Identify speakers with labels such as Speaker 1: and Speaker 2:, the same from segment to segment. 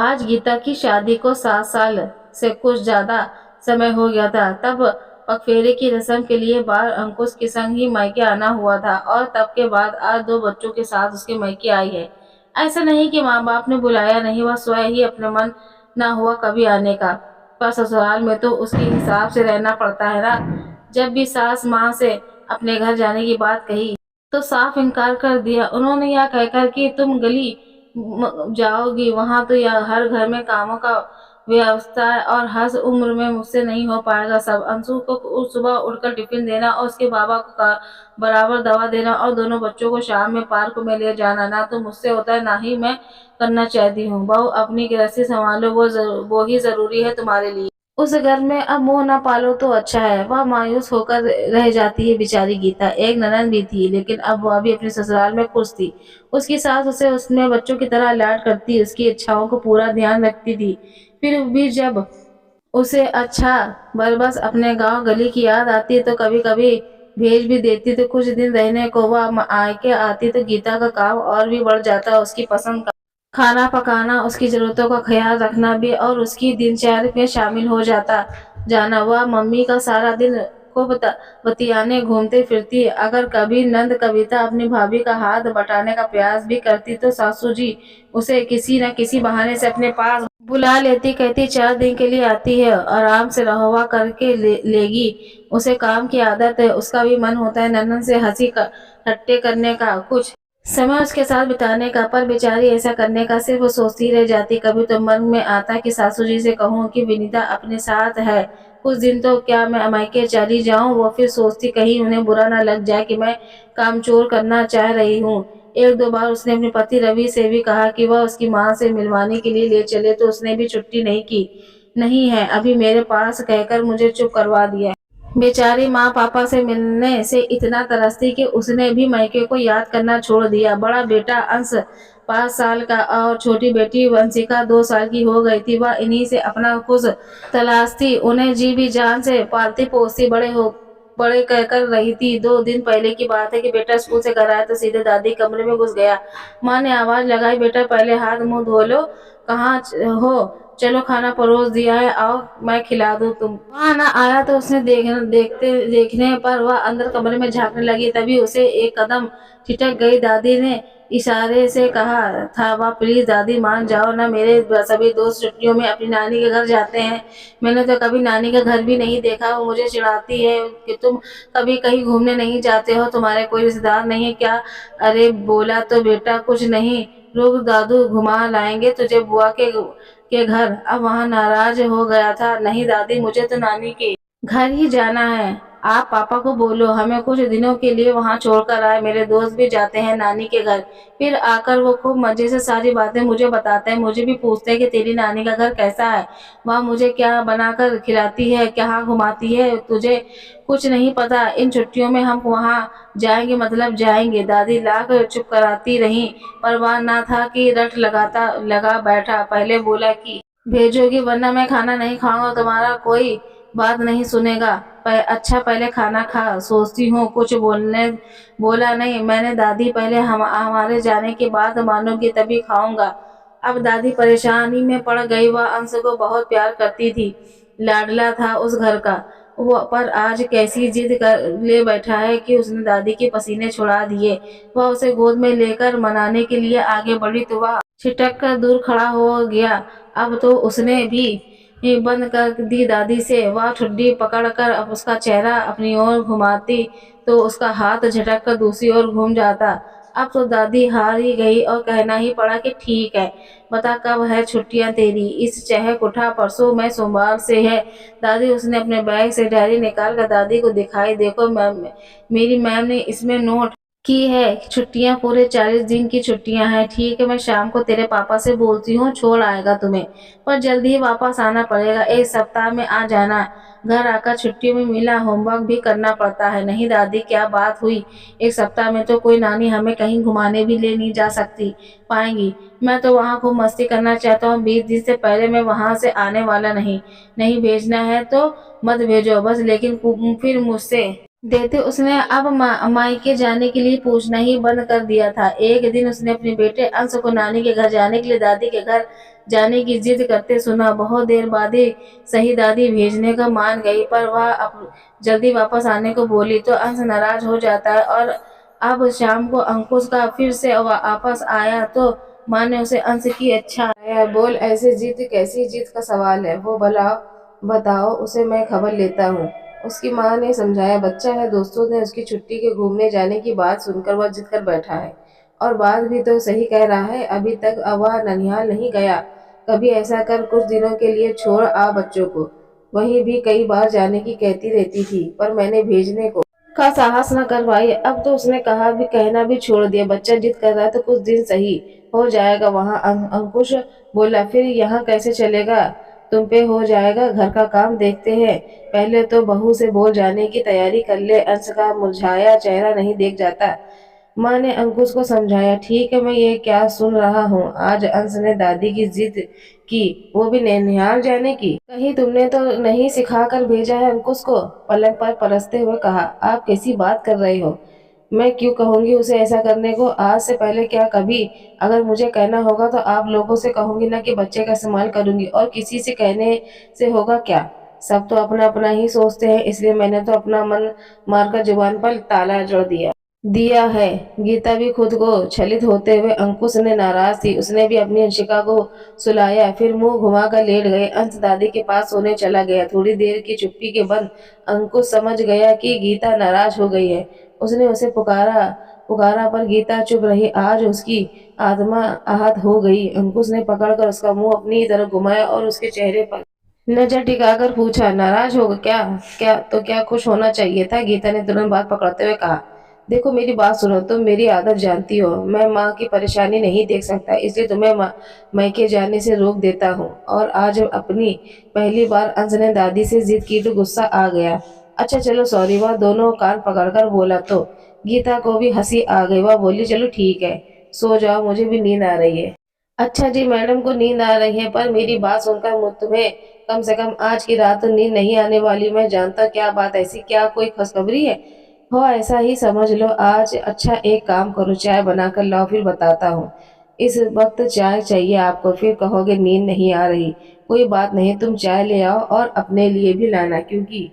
Speaker 1: आज गीता की शादी को 7 साल से कुछ ज्यादा समय हो गया था। तब पगफेरे की रस्म के लिए बार अंकुश के संग ही मायके आना हुआ था और तब के बाद आज 2 बच्चों के साथ उसके मायके आई है। ऐसा नहीं कि माँ बाप ने बुलाया नहीं, वह स्वयं ही अपने मन ना हुआ कभी आने का। पर ससुराल में तो उसके हिसाब से रहना पड़ता है ना। जब भी सास माँ से अपने घर जाने की बात कही तो साफ इनकार कर दिया। उन्होंने यह कहकर कि तुम गली जाओगी, वहां तो यह हर घर में कामों का व्यवस्था है और हर उम्र में मुझसे नहीं हो पाएगा सब। अंशु को सुबह उठकर टिफिन देना और उसके बाबा को बराबर दवा देना और दोनों बच्चों को शाम में पार्क में ले जाना ना तो मुझसे होता है ना ही मैं करना चाहती हूँ। बहू अपनी गृहस्थी संभालो, वो ही जरूरी है तुम्हारे लिए। उस घर में अब मोह ना पालो तो अच्छा है। वह मायूस होकर रह जाती है बेचारी गीता। एक ननद भी थी लेकिन अब वह भी अपने ससुराल में खुश थी। उसकी सास उसे उसने बच्चों की तरह लाड करती, उसकी इच्छाओं को पूरा ध्यान रखती थी। फिर भी जब उसे अच्छा बस अपने गांव गली की याद आती तो कभी कभी भेज भी देती। तो कुछ दिन रहने को वह आके आती तो गीता का काम और भी बढ़ जाता। उसकी पसंद का खाना पकाना, उसकी जरूरतों का ख्याल रखना भी और उसकी दिनचर्या में शामिल हो जाता जाना। वह मम्मी का सारा दिन को बतियाने घूमते फिरती। अगर कभी नंद कविता अपनी भाभी का हाथ बटाने का प्रयास भी करती तो सासू जी उसे किसी न किसी बहाने से अपने पास बुला लेती। कहती 4 दिन के लिए आती है, आराम से रहोवा करके लेगी। उसे काम की आदत है, उसका भी मन होता है नन्नन से हंसी ठट्टे करने का, कुछ समय उसके साथ बिताने का। पर बेचारी ऐसा करने का सिर्फ वो सोचती रह जाती। कभी तो मन में आता कि सासू जी से कहूँ कि विनीता अपने साथ है कुछ दिन तो क्या मैं मायके चली जाऊं। वो फिर सोचती कहीं उन्हें बुरा ना लग जाए कि मैं कामचोर करना चाह रही हूँ। 1-2 बार उसने अपने पति रवि से भी कहा कि वह उसकी माँ से मिलवाने के लिए ले चले तो उसने भी छुट्टी नहीं की। नहीं है अभी मेरे पास कहकर मुझे चुप करवा दिया। बेचारी माँ पापा से मिलने से इतना तरसती कि उसने भी मायके को याद करना छोड़ दिया। बड़ा बेटा अंश 5 साल का और छोटी बेटी वंशिका 2 साल की हो गई थी। वह इन्हीं से अपना कुछ तलाशती, उन्हें जी भी जान से पालती पोसती बड़े कहकर रही थी। 2 दिन पहले की बात है कि बेटा स्कूल से घर आया तो सीधे दादी कमरे में घुस गया। माँ ने आवाज लगाई, बेटा पहले हाथ मुंह धो लो, कहाँ हो, चलो खाना परोस दिया है, आओ मैं खिला दूं तुम। वहाँ ना आया तो उसने देखने पर वह अंदर कमरे में झांकने लगी। तभी उसे एक कदम ठिठक गई। दादी ने इशारे से कहा था वह प्लीज दादी मान जाओ ना, मेरे सभी दोस्त छुट्टियों में अपनी नानी के घर जाते हैं। मैंने तो कभी नानी का घर भी नहीं देखा। वो मुझे चिढ़ाती है कि तुम कभी कहीं घूमने नहीं जाते हो, तुम्हारे कोई रिश्तेदार नहीं है क्या। अरे बोला तो बेटा कुछ नहीं, रुक दादू घुमा लाएंगे तुझे बुआ के घर। अब वहाँ नाराज हो गया था, नहीं दादी मुझे तो नानी के घर ही जाना है। आप पापा को बोलो हमें कुछ दिनों के लिए वहाँ छोड़कर आए, मेरे दोस्त भी जाते हैं नानी के घर। फिर आकर वो खूब मजे से सारी बातें मुझे बताते हैं, मुझे भी पूछते हैं कि तेरी नानी का घर कैसा है, वहाँ मुझे क्या बनाकर खिलाती है, कहाँ घुमाती है, तुझे कुछ नहीं पता। इन छुट्टियों में हम वहाँ जाएंगे मतलब जाएंगे। दादी लाख चुप कराती रही पर वह ना था कि रट लगा बैठा। पहले बोला कि भेजोगी वरना मैं खाना नहीं खाऊंगा, तुम्हारा कोई बात नहीं सुनेगा। अच्छा पहले खाना खा, सोचती हूँ कुछ बोला नहीं मैंने। दादी पहले हमारे जाने के बाद मानोगी तभी खाऊंगा। अब दादी परेशानी में पड़ गई। वह अंश को बहुत प्यार करती थी, लाडला था उस घर का। वो पर आज कैसी जिद कर ले बैठा है कि उसने दादी के पसीने छुड़ा दिए। वह उसे गोद में लेकर मनाने के लिए आगे बढ़ी तो वह छिटक कर दूर खड़ा हो गया। अब तो उसने भी बंद कर दी दादी से। वह ठुड्डी पकड़कर अब उसका चेहरा अपनी ओर घुमाती तो उसका हाथ झटक कर दूसरी ओर घूम जाता। अब तो दादी हार ही गई और कहना ही पड़ा कि ठीक है, बता कब है छुट्टियां तेरी। इस चहक उठा, परसों मैं सोमवार से है दादी। उसने अपने बैग से डायरी निकाल कर दादी को दिखाई, देखो मैम, मेरी मैम ने इसमें नोट की है, छुट्टियां पूरे 40 दिन की छुट्टियां हैं। ठीक है मैं शाम को तेरे पापा से बोलती हूँ, छोड़ आएगा तुम्हें, पर जल्दी ही वापस आना पड़ेगा। 1 सप्ताह में आ जाना। घर आकर छुट्टियों में मिला होमवर्क भी करना पड़ता है। नहीं दादी क्या बात हुई, 1 सप्ताह में तो कोई नानी हमें कहीं घुमाने भी ले नहीं जा सकती पाएंगी। मैं तो वहाँ खूब मस्ती करना चाहता हूँ। 20 दिन से पहले मैं वहाँ से आने वाला नहीं। नहीं भेजना है तो मत भेजो बस, लेकिन फिर मुझसे देते उसने अब मायके जाने के लिए पूछना ही बंद कर दिया था। एक दिन उसने अपने बेटे अंश को नानी के घर जाने के लिए दादी के घर जाने की जिद करते सुना। बहुत देर बाद ही सही दादी भेजने का मान गई, पर वह जल्दी वापस आने को बोली तो अंश नाराज हो जाता है। और अब शाम को अंकुश का फिर से वापस आया तो माँ ने उसे अंश की अच्छा बोल, ऐसे जिद कैसी जिद का सवाल है, वो भला बताओ, उसे मैं खबर लेता हूँ। उसकी माँ ने समझाया, बच्चा है, दोस्तों ने उसकी छुट्टी के घूमने जाने की बात सुनकर वह जिद कर बैठा है। और बात भी तो सही कह रहा है, अभी तक वह ननिहाल नहीं गया। कभी ऐसा कर कुछ दिनों के लिए छोड़ आ बच्चों को। वहीं भी कई बार जाने की कहती रहती थी, पर मैंने भेजने का साहस न कर पाई। अब तो उसने कहा भी कहना भी छोड़ दिया। बच्चा जिद कर रहा है तो कुछ दिन सही, हो जाएगा वहाँ। अंकुश बोला, फिर यहाँ कैसे चलेगा, तुम पे हो जाएगा, घर का काम देखते हैं। पहले तो बहू से बोल जाने की तैयारी कर ले, अंश का मुरझाया चेहरा नहीं देख जाता। माँ ने अंकुश को समझाया, ठीक है, मैं ये क्या सुन रहा हूँ, आज अंश ने दादी की जिद की, वो भी ननिहाल जाने की। कहीं तुमने तो नहीं सिखा कर भेजा है अंकुश को, पलक पर परसते हुए कहा। आप कैसी बात कर रहे हो, मैं क्यों कहूंगी उसे ऐसा करने को, आज से पहले क्या कभी। अगर मुझे कहना होगा तो आप लोगों से कहूंगी ना कि बच्चे का इस्तेमाल करूंगी, और किसी से कहने से होगा क्या। सब तो अपना अपना ही सोचते हैं, इसलिए मैंने तो अपना मन मारकर जुबान पर ताला जड़ दिया दिया है। गीता भी खुद को छलित होते हुए अंकुश ने नाराज थी, उसने भी अपनी अंशिका को सुलाया, फिर मुंह घुमाकर लेट गए। अंश दादी के पास सोने चला गया। थोड़ी देर की चुप्पी के बाद अंकुश समझ गया कि गीता नाराज हो गई है। उसने उसे पुकारा पुकारा, पर गीता चुप रही। आज उसकी आत्मा आहत हो गई। अंकुश ने पकड़कर उसका मुंह अपनी तरफ घुमाया और उसके चेहरे पर नजर टिकाकर पूछा, नाराज हो क्या? क्या तो क्या खुश होना चाहिए था? गीता ने तुरंत बात पकड़ते हुए कहा, देखो मेरी बात सुनो, तुम मेरी आदत जानती हो, मैं माँ की परेशानी नहीं देख सकता, इसलिए तुम्हें मायके जाने से रोक देता हूँ। और आज अपनी पहली बार अंश ने दादी से जिद की तो गुस्सा आ गया। अच्छा चलो सॉरी, वह दोनों कान पकड़कर बोला तो गीता को भी हंसी आ गई। वह बोली, चलो ठीक है, सो जाओ, मुझे भी नींद आ रही है। अच्छा जी, मैडम को नींद आ रही है, पर मेरी बात सुनकर तुम्हें कम से कम आज की रात तो नींद नहीं आने वाली। मैं जानता, क्या बात ऐसी, क्या कोई खुशखबरी है? हो ऐसा ही समझ लो आज। अच्छा एक काम करो, चाय बनाकर लाओ, फिर बताता हूँ। इस वक्त चाय चाहिए आपको, फिर कहोगे नींद नहीं आ रही। कोई बात नहीं, तुम चाय ले आओ और अपने लिए भी लाना, क्योंकि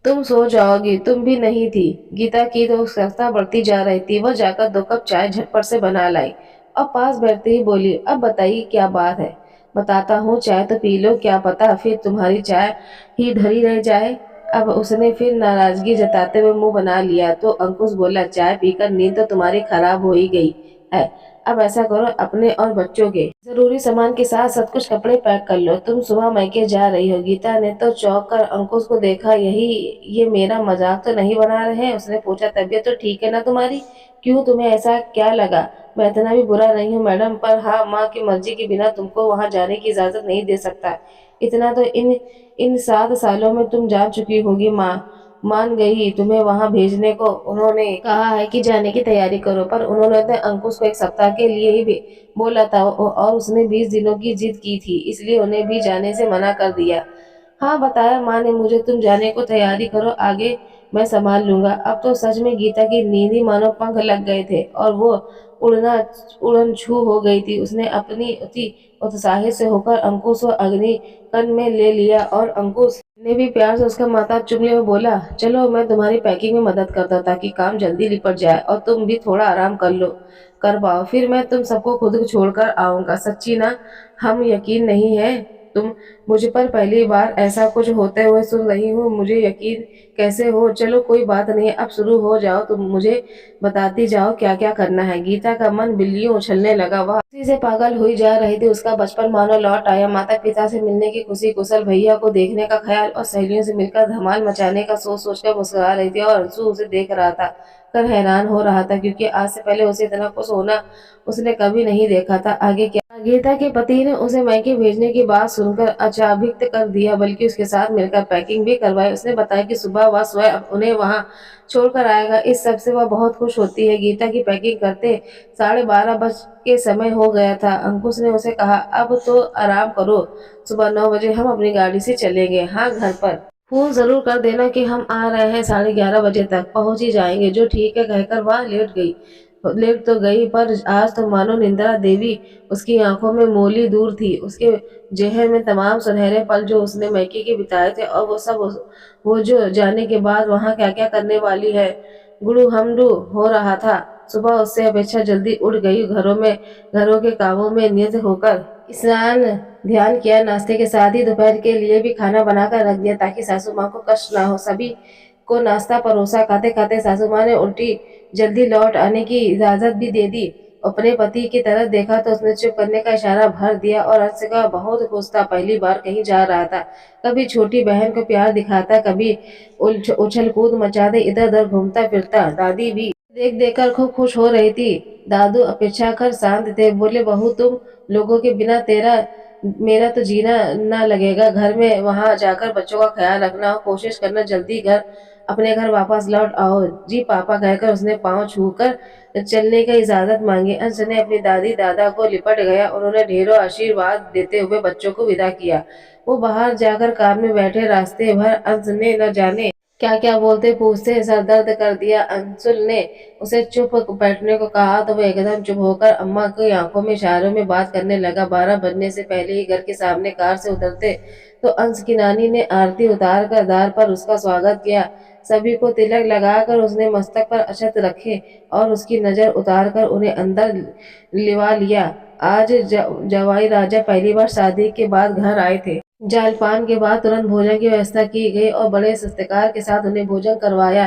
Speaker 1: तुम सो जाओगी। तुम भी नहीं थी। गीता की तो उत्सुकता बढ़ती जा रही थी। वह जाकर 2 कप चाय झटपट से बना लाई और पास बैठते ही बोली, अब बताइए क्या बात है। बताता हूँ, चाय तो पी लो, क्या पता फिर तुम्हारी चाय ही धरी रह जाए। अब उसने फिर नाराजगी जताते हुए मुंह बना लिया तो अंकुश बोला, चाय पीकर नींद तो तुम्हारी खराब हो ही गई है। अब ऐसा करो, अपने और बच्चों के जरूरी सामान के साथ सब कुछ कपड़े पैक कर लो, तुम सुबह मायके जा रही हो। गीता ने तो चौंक कर अंकुश को देखा। यही ये मेरा मजाक तो नहीं बना रहे हैं? उसने पूछा, तबीयत तो ठीक है ना तुम्हारी? क्यों, तुम्हें ऐसा क्या लगा? मैं इतना भी बुरा नहीं हूँ मैडम, पर हाँ, माँ की मर्जी के बिना तुमको वहाँ जाने की इजाजत नहीं दे सकता। इतना तो इन इन 7 सालों में तुम जान चुकी होगी। माँ मान गई तुम्हें वहां भेजने को, उन्होंने कहा है कि जाने की तैयारी करो, पर उन्होंने तो अंकुश को 1 सप्ताह के लिए ही बोला था, और उसने 20 दिनों की जिद की थी, इसलिए उन्हें भी जाने से मना कर दिया। हाँ बताया माँ ने मुझे, तुम जाने को तैयारी करो, आगे मैं संभाल लूंगा। अब तो सच में गीता की नींद ही मानो पंख लग गए थे और वो उड़ना उड़न छू हो गई थी। उसने अपनी अति उत्साहित से होकर अंकुश को अग्नि कन में ले लिया और अंकुश ने भी प्यार से उसका माथा चुमले हुए बोला, चलो मैं तुम्हारी पैकिंग में मदद करता हूँ ताकि काम जल्दी निपट जाए और तुम भी थोड़ा आराम कर पाओ, फिर मैं तुम सबको खुद छोड़कर आऊंगा। सच्ची ना? हम यकीन नहीं है तुम मुझ पर पहली बार ऐसा कुछ होते हुए सुन रही हूँ, मुझे यकीन कैसे हो? चलो कोई बात नहीं, अब शुरू हो जाओ, तुम मुझे बताती जाओ क्या क्या करना है। गीता का मन बिल्लियों उछलने लगा। वह खुशी से पागल हुई जा रही थी। उसका बचपन मानो लौट आया। माता पिता से मिलने की खुशी, कुशल भैया को देखने का ख्याल और सहेलियों से मिलकर धमाल मचाने का सोच सोचकर मुस्कुरा रही थी। और अंशु उसे देख रहा था कर हैरान हो रहा था, क्योंकि आज से पहले उसे इतना खुश होना उसने कभी नहीं देखा था। आगे क्या? गीता के पति ने उसे मायके भेजने की बात सुनकर अचाभित कर दिया, बल्कि उसके साथ मिलकर पैकिंग भी करवाई। उसने बताया कि सुबह वह स्वयं उन्हें वहां छोड़कर आएगा। इस सब से वह बहुत खुश होती है। गीता की पैकिंग करते 12:30 के समय हो गया था। अंकुश ने उसे कहा, अब तो आराम करो, सुबह 9 बजे हम अपनी गाड़ी से चलेंगे। हाँ, घर पर फोन जरूर कर देना कि हम आ रहे हैं, 11:30 बजे तक पहुंच ही जाएंगे। जो ठीक है कहकर वह लेट तो गई, पर आज तो मानो निंद्रा देवी उसकी आंखों में मोली दूर थी। उसके जेहन में तमाम सुनहरे पल जो उसने मैके के बिताए थे, और वो जो जाने के बाद वहां क्या क्या करने वाली है। गुरु हमडू हो रहा था। सुबह उससे अपेक्षा जल्दी उठ गई, घरों के कामों में नियत होकर स्नान ध्यान किया। नाश्ते के साथ ही दोपहर के लिए भी खाना बनाकर रख दिया, ताकि सासू माँ को कष्ट ना हो। सभी को नाश्ता परोसा। खाते खाते सासू माँ ने उल्टी जल्दी लौट आने की इजाजत भी दे दी। अपने पति की तरफ देखा तो उसने चुप करने का इशारा भर दिया, और अंश का बहुत खुश था। पहली बार कहीं जा रहा था। कभी छोटी बहन को प्यार दिखाता, कभी उछल कूद मचाते इधर उधर घूमता फिरता। दादी भी देख देख कर खूब खुश हो रही थी। दादू अपेक्षाकृत शांत थे। बोले, बहू तुम लोगों के बिना तेरा मेरा तो जीना ना लगेगा। घर में वहां जाकर बच्चों का ख्याल रखना और कोशिश करना जल्दी अपने घर वापस लौट आओ। जी पापा कहकर उसने पांव छूकर चलने की इजाजत मांगी। अंश ने अपनी दादी दादा को लिपट गया। उन्होंने ढेरों आशीर्वाद देते हुए बच्चों को विदा किया। वो बाहर जाकर कार में बैठे। रास्ते भर अंश ने न जाने क्या क्या बोलते पूछते सर दर्द कर दिया। अंशुल ने उसे चुप बैठने को कहा तो वो एकदम चुप होकर अम्मा की आंखों में इशारों में बात करने लगा। 12 बजने से पहले ही घर के सामने कार से उतरते तो अंश की नानी ने आरती उतार कर द्वार पर उसका स्वागत किया। सभी को तिलक लगाकर उसने मस्तक पर अक्षत रखे और उसकी नजर उतार कर उन्हें अंदर लिवा लिया। आज जवाई राजा पहली बार शादी के बाद घर आए थे। जलपान के बाद तुरंत भोजन की व्यवस्था की गई और बड़े सत्कार के साथ उन्हें भोजन करवाया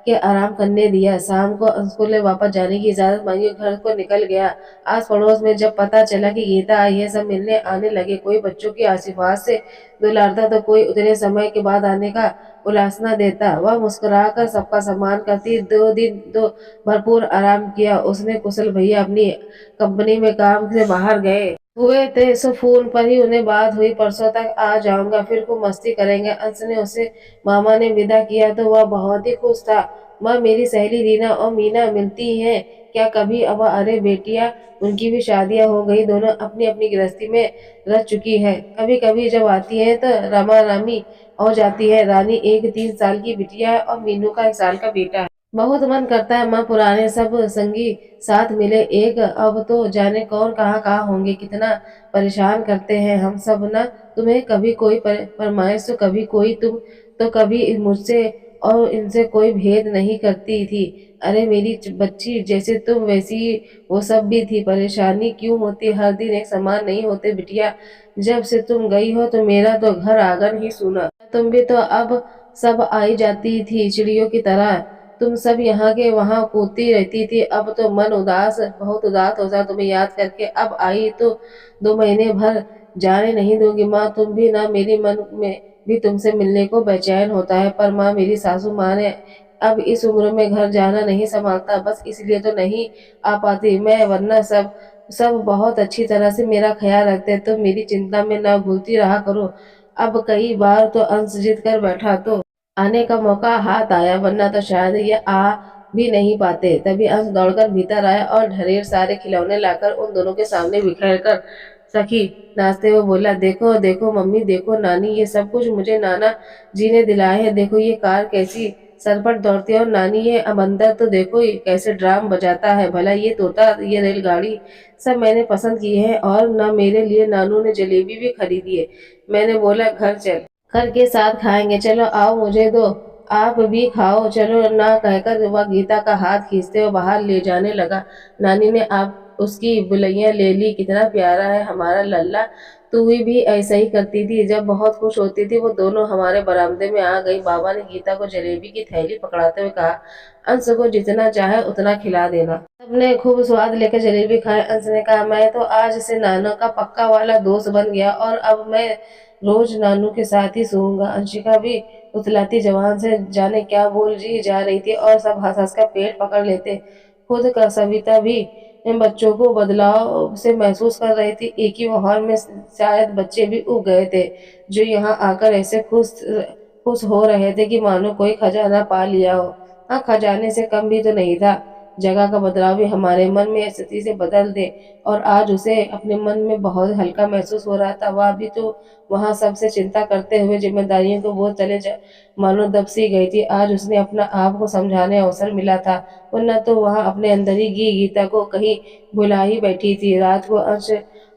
Speaker 1: के आराम करने दिया। शाम को स्कूल वापस जाने की इजाजत मांगी, घर को निकल गया। आस पड़ोस में जब पता चला कि गीता आई है, सब मिलने आने लगे। कोई बच्चों की आशीर्वाद से दुलारता तो कोई उतने समय के बाद आने का उल्लासना देता। वह मुस्कुरा कर सबका सम्मान करती। 2 दिन तो भरपूर आराम किया उसने। कुशल भैया अपनी कंपनी में काम से बाहर गए हुए थे, सो फोन पर ही उन्हें बात हुई। परसों तक आ जाऊंगा, फिर खूब मस्ती करेंगे। अंश ने उसे मामा ने विदा किया तो वह बहुत ही खुश था। माँ, मेरी सहेली रीना और मीना मिलती हैं क्या कभी? अब अरे बेटिया, उनकी भी शादियां हो गई। दोनों अपनी अपनी गृहस्थी में रह चुकी है। कभी कभी जब आती है तो रमा रामी हो जाती है। रानी एक 3 साल की बिटिया है और मीनू का 1 साल का बेटा है। बहुत मन करता है माँ, पुराने सब संगी साथ मिले एक। अब तो जाने कौन कहाँ कहाँ होंगे। कितना परेशान करते हैं हम सब ना। तुम्हें कभी कोई फरमाइश तो कभी कोई तुम, तो कभी मुझसे, और इनसे कोई भेद नहीं करती थी। अरे मेरी बच्ची, जैसे तुम वैसी ही वो सब भी थी। परेशानी क्यों होती? हर दिन एक समान नहीं होते बिटिया। जब से तुम गई हो तो मेरा तो घर आंगन ही सूना। तुम भी तो अब सब आई जाती थी चिड़ियों की तरह। तुम सब यहाँ के वहाँ कूदती रहती थी। अब तो मन उदास, बहुत उदास होता तुम्हें याद करके। अब आई तो 2 महीने भर जाने नहीं दूंगी माँ। तुम भी ना, मेरी मन में भी तुमसे मिलने को बेचैन होता है। पर माँ, मेरी सासू माँ ने अब इस उम्र में घर जाना नहीं संभालता, बस इसलिए तो नहीं आ पाती मैं, वरना सब सब बहुत अच्छी तरह से मेरा ख्याल रखते। तो मेरी चिंता में ना भूलती रहा करो। अब कई बार तो अंश जिद कर बैठा तो आने का मौका हाथ आया, वरना तो शायद ये आ भी नहीं पाते। तभी अंश दौड़कर भीतर आया और ढेर सारे खिलौने लाकर उन दोनों के सामने बिखेर कर सखी नाचते हुए बोला, देखो देखो मम्मी, देखो नानी, ये सब कुछ मुझे नाना जी ने दिलाए हैं। देखो ये कार कैसी सरपट दौड़ती है, और नानी ये बंदर तो देखो ये कैसे ड्राम बजाता है। भला ये तोता, ये रेलगाड़ी सब मैंने पसंद की है। और न मेरे लिए नानू ने जलेबी भी खरीदी है। मैंने बोला, घर चल, घर के साथ खाएंगे। चलो आओ, मुझे दो, आप भी खाओ चलो ना, कहकर वह गीता का हाथ खींचते हुए बाहर ले जाने लगा। नानी ने आप उसकी बुलैया ले ली। कितना प्यारा है हमारा लल्ला। तू भी ऐसा ही करती थी जब बहुत खुश होती थी। वो दोनों हमारे बरामदे में आ गई। बाबा ने गीता को जलेबी की थैली पकड़ाते हुए कहा, अंश को जितना चाहे उतना खिला देना। सबने खूब स्वाद लेकर जलेबी खाए। अंश ने कहा, मैं तो आज से नानू का पक्का वाला दोस्त बन गया, और अब मैं रोज नानू के साथ ही सोऊंगा। अंशिका भी उतलाती जवान से जाने क्या बोल जी जा रही थी, और सब हंस हंस कर पेट पकड़ लेते। खुद का सविता भी इन बच्चों को बदलाव से महसूस कर रही थी। एक ही माहौल में शायद बच्चे भी उग गए थे, जो यहाँ आकर ऐसे खुश खुश हो रहे थे कि मानो कोई खजाना पा लिया हो। हाँ, खजाने से कम भी तो नहीं था। जगह का बदलाव भी हमारे मन में स्थिति से बदल दे। और आज उसे अपने मन में बहुत हल्का महसूस हो रहा था। वह भी तो वहाँ सबसे चिंता करते हुए जिम्मेदारियों को बोझ तले मानो दब सी गई थी। आज उसने अपना आप को समझाने अवसर मिला था, वरना तो वहाँ अपने अंदर ही गीता को कहीं भुला ही बैठी थी। रात को अंश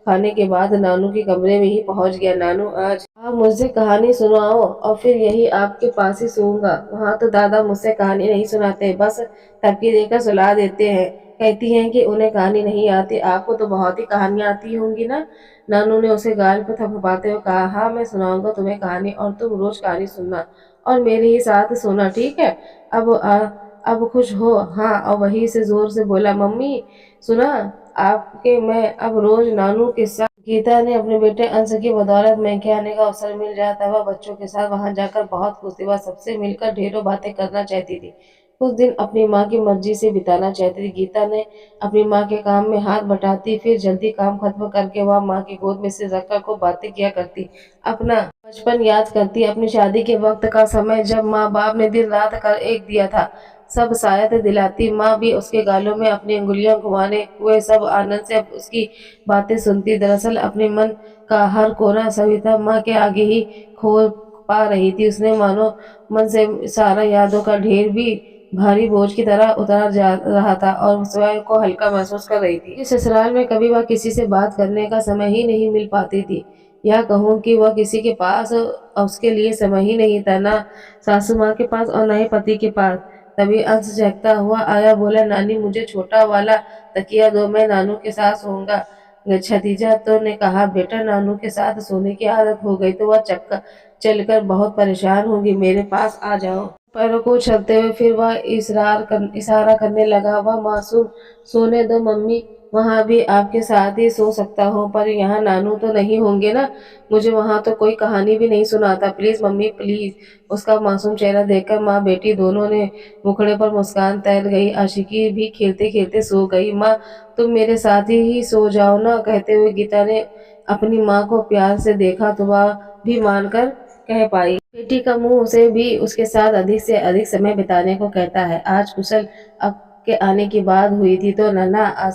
Speaker 1: खाने के बाद नानू के कमरे में ही पहुंच गया। नानू, आज आप मुझसे कहानी सुनाओ और फिर यही आपके पास ही सोऊंगा। वहाँ तो दादा मुझसे कहानी नहीं सुनाते, बस थपकी देकर सुला देते हैं। कहती हैं कि उन्हें कहानी नहीं आती। आपको तो बहुत ही कहानियां आती होंगी ना। नानू ने उसे गाल पर थपथपाते हुए कहा, हाँ मैं सुनाऊंगा तुम्हें कहानी, और तुम रोज कहानी सुनना और मेरे ही साथ सोना, ठीक है। अब खुश हो। हाँ। और वहीं से जोर से बोला, मम्मी सुना आपके, मैं अब रोज नानू के साथ। गीता ने अपने बेटे अंश की बदौलत मैके आने का अवसर मिल जाता था। वह बच्चों के साथ वहां जाकर बहुत खुश थी। वह सबसे मिलकर ढेरों बातें करना चाहती थी। कुछ दिन अपनी माँ की मर्जी से बिताना चाहती थी। गीता ने अपनी माँ के काम में हाथ बटाती, फिर जल्दी काम खत्म करके वह माँ की गोद में से रखकर खूब बातें किया करती, अपना बचपन याद करती, अपनी शादी के वक्त का समय जब माँ बाप ने दिन रात कर एक दिया था, सब शायद दिलाती। माँ भी उसके गालों में अपनी उंगलियां घुमाने हुए सब आनंद से उसकी बातें सुनती। दरअसल अपने मन का हर कोना सविता माँ के आगे ही खोल पा रही थी। उसने मानो मन से सारा यादों का ढेर भी भारी बोझ की तरह उतार जा रहा था और स्वयं को हल्का महसूस कर रही थी। इस ससुराल में कभी वह किसी से बात करने का समय ही नहीं मिल पाती थी, या कहूँ कि वह किसी के पास उसके लिए समय ही नहीं था, ना सासू माँ के पास और न ही पति के पास। तभी अंश जगता हुआ आया, बोला, नानी मुझे छोटा वाला तकिया दो, मैं नानू के साथ सोऊंगा। छतीजा तो ने कहा, बेटा नानू के साथ सोने की आदत हो गई तो वह चक्कर चलकर बहुत परेशान होगी, मेरे पास आ जाओ। पैरों को उछलते हुए फिर वह इशारा करने लगा, वह मासूम, सोने दो मम्मी, वहाँ भी आपके साथ ही सो सकता हूँ, पर यहाँ नानू तो नहीं होंगे ना, मुझे वहाँ तो कोई कहानी भी नहीं सुनाता, प्लीज मम्मी प्लीज। उसका मासूम चेहरा देखकर माँ बेटी दोनों ने मुखड़े पर मुस्कान तैर गई। आशिकी भी खेलते खेलते सो गई। माँ तुम मेरे साथ ही सो जाओ ना, कहते हुए गीता ने अपनी माँ को प्यार से देखा तो वह भी मानकर कह पाई। बेटी का मुंह उसे भी उसके साथ अधिक से अधिक समय बिताने को कहता है। आज कुशल अब के आने की बात हुई थी तो नन्हा आज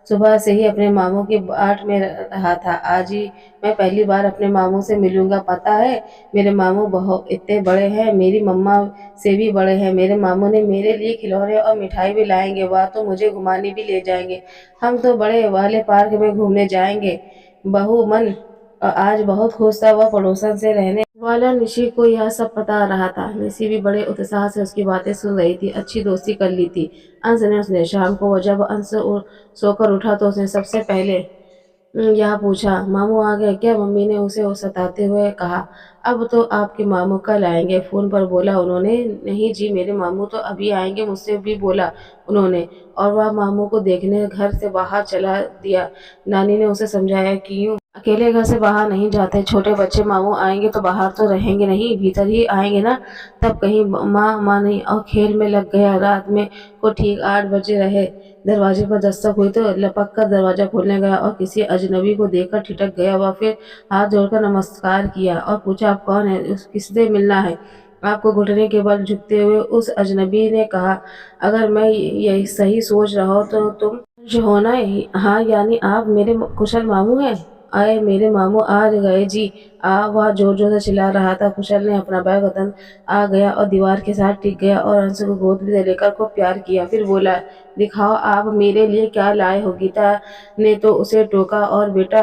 Speaker 1: सुबह से ही अपने मामू की बाट में रहा था। आज ही मैं पहली बार अपने मामू से मिलूंगा। पता है मेरे मामू बहुत इतने बड़े हैं, मेरी मम्मा से भी बड़े हैं। मेरे मामू ने मेरे लिए खिलौने और मिठाई भी लाएंगे। वह तो मुझे घुमाने भी ले जाएंगे। हम तो बड़े वाले पार्क में घूमने जाएंगे। बहू मन आज बहुत खुश था। वह पड़ोसन से रहने वाला निशी को यह सब पता रहा था। निशी भी बड़े उत्साह से उसकी बातें सुन रही थी। अच्छी दोस्ती कर ली थी अंश ने उसने। शाम को जब अंश सोकर उठा तो उसने सबसे पहले यह पूछा, मामू आ गए क्या? मम्मी ने उसे वो सताते हुए कहा, अब तो आपके मामू कल आएंगे, फोन पर बोला उन्होंने। नहीं जी, मेरे मामू तो अभी आएंगे, मुझसे भी बोला उन्होंने। और वह मामू को देखने घर से बाहर चला दिया। नानी ने उसे समझाया कि यूं अकेले घर से बाहर नहीं जाते, छोटे बच्चे मामू आएंगे तो बाहर तो रहेंगे नहीं, भीतर ही आएंगे ना। तब कहीं माँ नहीं और खेल में लग गया। रात में को ठीक 8 बजे रहे, दरवाजे पर दस्तक हुई तो लपक कर दरवाजा खोलने गया और किसी अजनबी को देखकर ठिठक गया। वह फिर हाथ जोड़कर नमस्कार किया और पूछा, आप कौन है? किससे मिलना है आपको? घुटने के बल झुकते हुए उस अजनबी ने कहा, अगर मैं यही सही सोच रहा हूँ तो तुम जो हो ना। हाँ, यानी आप मेरे कुशल मामू हैं? आए मेरे मामू आ गए जी। वह जोर जोर से चिल्ला रहा था। कुशल ने अपना बैग वतन आ गया और दीवार के साथ टिक गया और अंश को गोद में लेकर खूब प्यार किया। फिर बोला, दिखाओ आप मेरे लिए क्या लाए हो। गीता ने तो उसे टोका, और बेटा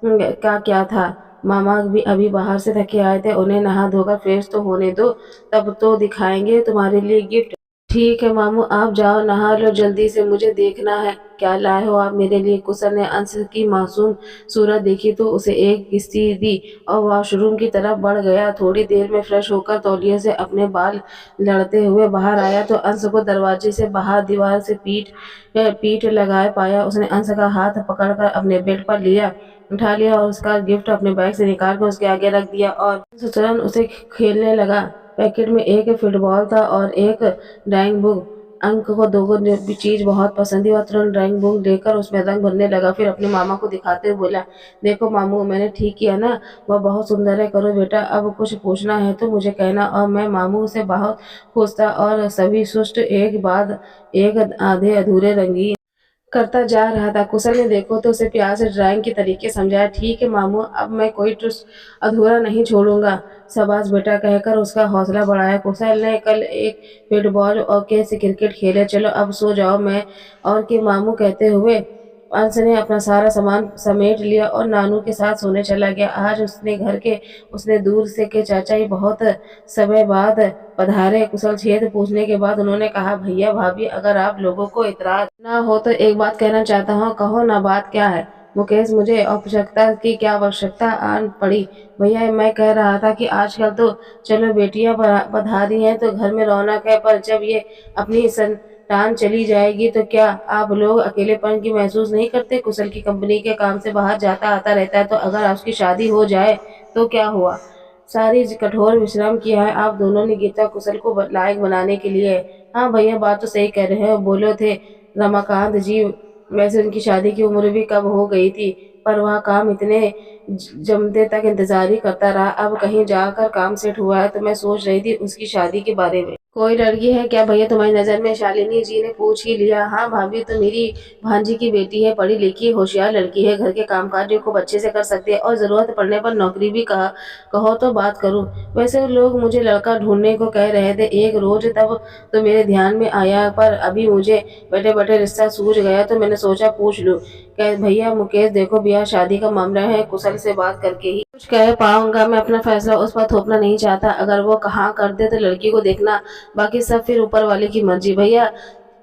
Speaker 1: का क्या था? मामा भी अभी बाहर से थके आए थे, उन्हें नहा धोकर फ्रेश तो होने दो, तब तो दिखाएंगे तुम्हारे लिए गिफ्ट। ठीक है मामू, आप जाओ नहा लो जल्दी से, मुझे देखना है क्या लाए हो आप मेरे लिए। कुशल ने अंश की मासूम सूरत देखी तो उसे एक किस्ती दी और वॉशरूम की तरफ बढ़ गया। थोड़ी देर में फ्रेश होकर तौलिए से अपने बाल लड़ते हुए बाहर आया तो अंश को दरवाजे से बाहर दीवार से पीठ लगाए पाया। उसने अंश का हाथ पकड़कर अपने बेड पर लिया, उठा लिया और उसका गिफ्ट अपने बैग से निकाल कर उसके आगे रख दिया और तुरंत उसे खेलने लगा। पैकेट में एक फुटबॉल था और एक ड्राइंग बुक। अंक को दो चीज बहुत पसंद थी। वह तुरंत ड्राइंग बुक लेकर उसमें रंग भरने लगा। फिर अपने मामा को दिखाते हुए बोला, देखो मामू, मैंने ठीक किया ना? वह बहुत सुंदर है। करो बेटा, अब कुछ पूछना है तो मुझे कहना। और मैं मामू से बहुत खुश था और सभी सुष्ट एक बाद एक आधे अधूरे रंगीन करता जा रहा था। कुशल ने देखो तो उसे प्यार से ड्राइंग के तरीके समझाया। ठीक है मामू, अब मैं कोई ट्विस्ट अधूरा नहीं छोड़ूंगा। शाबाश बेटा, कहकर उसका हौसला बढ़ाया। कुशल ने कल एक फुटबॉल और कैसे क्रिकेट खेले। चलो अब सो जाओ। मैं और के मामू कहते हुए अंश ने अपना सारा सामान समेट लिया और नानू के साथ सोने चला गया। आज उसने दूर से के चाचा ही बहुत समय बाद पधारे। कुशल छेद पूछने के बाद उन्होंने कहा, भैया भाभी, अगर आप लोगों को इतराज ना हो तो एक बात कहना चाहता हूँ। कहो ना, बात क्या है? मुकेश, मुझे औपचारिकता की क्या आवश्यकता आन पड़ी? भैया, मैं कह रहा था कि आजकल तो चलो बेटियां पधारी हैं तो घर में रौनक है, पर जब ये अपनी संतान चली जाएगी तो क्या आप लोग अकेलेपन की महसूस नहीं करते? कुशल की कंपनी के काम से बाहर जाता आता रहता है, तो अगर उसकी शादी हो जाए तो क्या हुआ? सारी कठोर विश्राम किया है आप दोनों ने गीता कुशल को लायक बनाने के लिए। हाँ भैया, बात तो सही कह रहे हो, बोले थे रमाकांत जी। वैसे उनकी शादी की उम्र भी कब हो गई थी, पर वह काम इतने जमते तक इंतजार ही करता रहा। अब कहीं जाकर काम सेट हुआ है तो मैं सोच रही थी उसकी शादी के बारे में। कोई लड़की है क्या भैया तुम्हारी नजर में? शालिनी जी ने पूछ ही लिया। हाँ भाभी, तो मेरी भांजी की बेटी है, पढ़ी लिखी होशियार लड़की है, घर के कामकाज को अच्छे से कर सकती है और जरूरत पड़ने पर नौकरी भी कहो तो बात करूं। वैसे लोग मुझे लड़का ढूंढने को कह रहे थे एक रोज, तब तो मेरे ध्यान में आया, पर अभी मुझे बैठे बैठे रिश्ता सूझ गया तो मैंने सोचा पूछ लूं। कह भैया मुकेश, देखो ब्याह शादी का मामला है, कुशल से बात करके ही कुछ कह पाऊंगा। मैं अपना फैसला उस पर थोपना नहीं चाहता। अगर वो कहाँ कर दे तो लड़की को देखना, बाकी सब फिर ऊपर वाले की मर्जी। भैया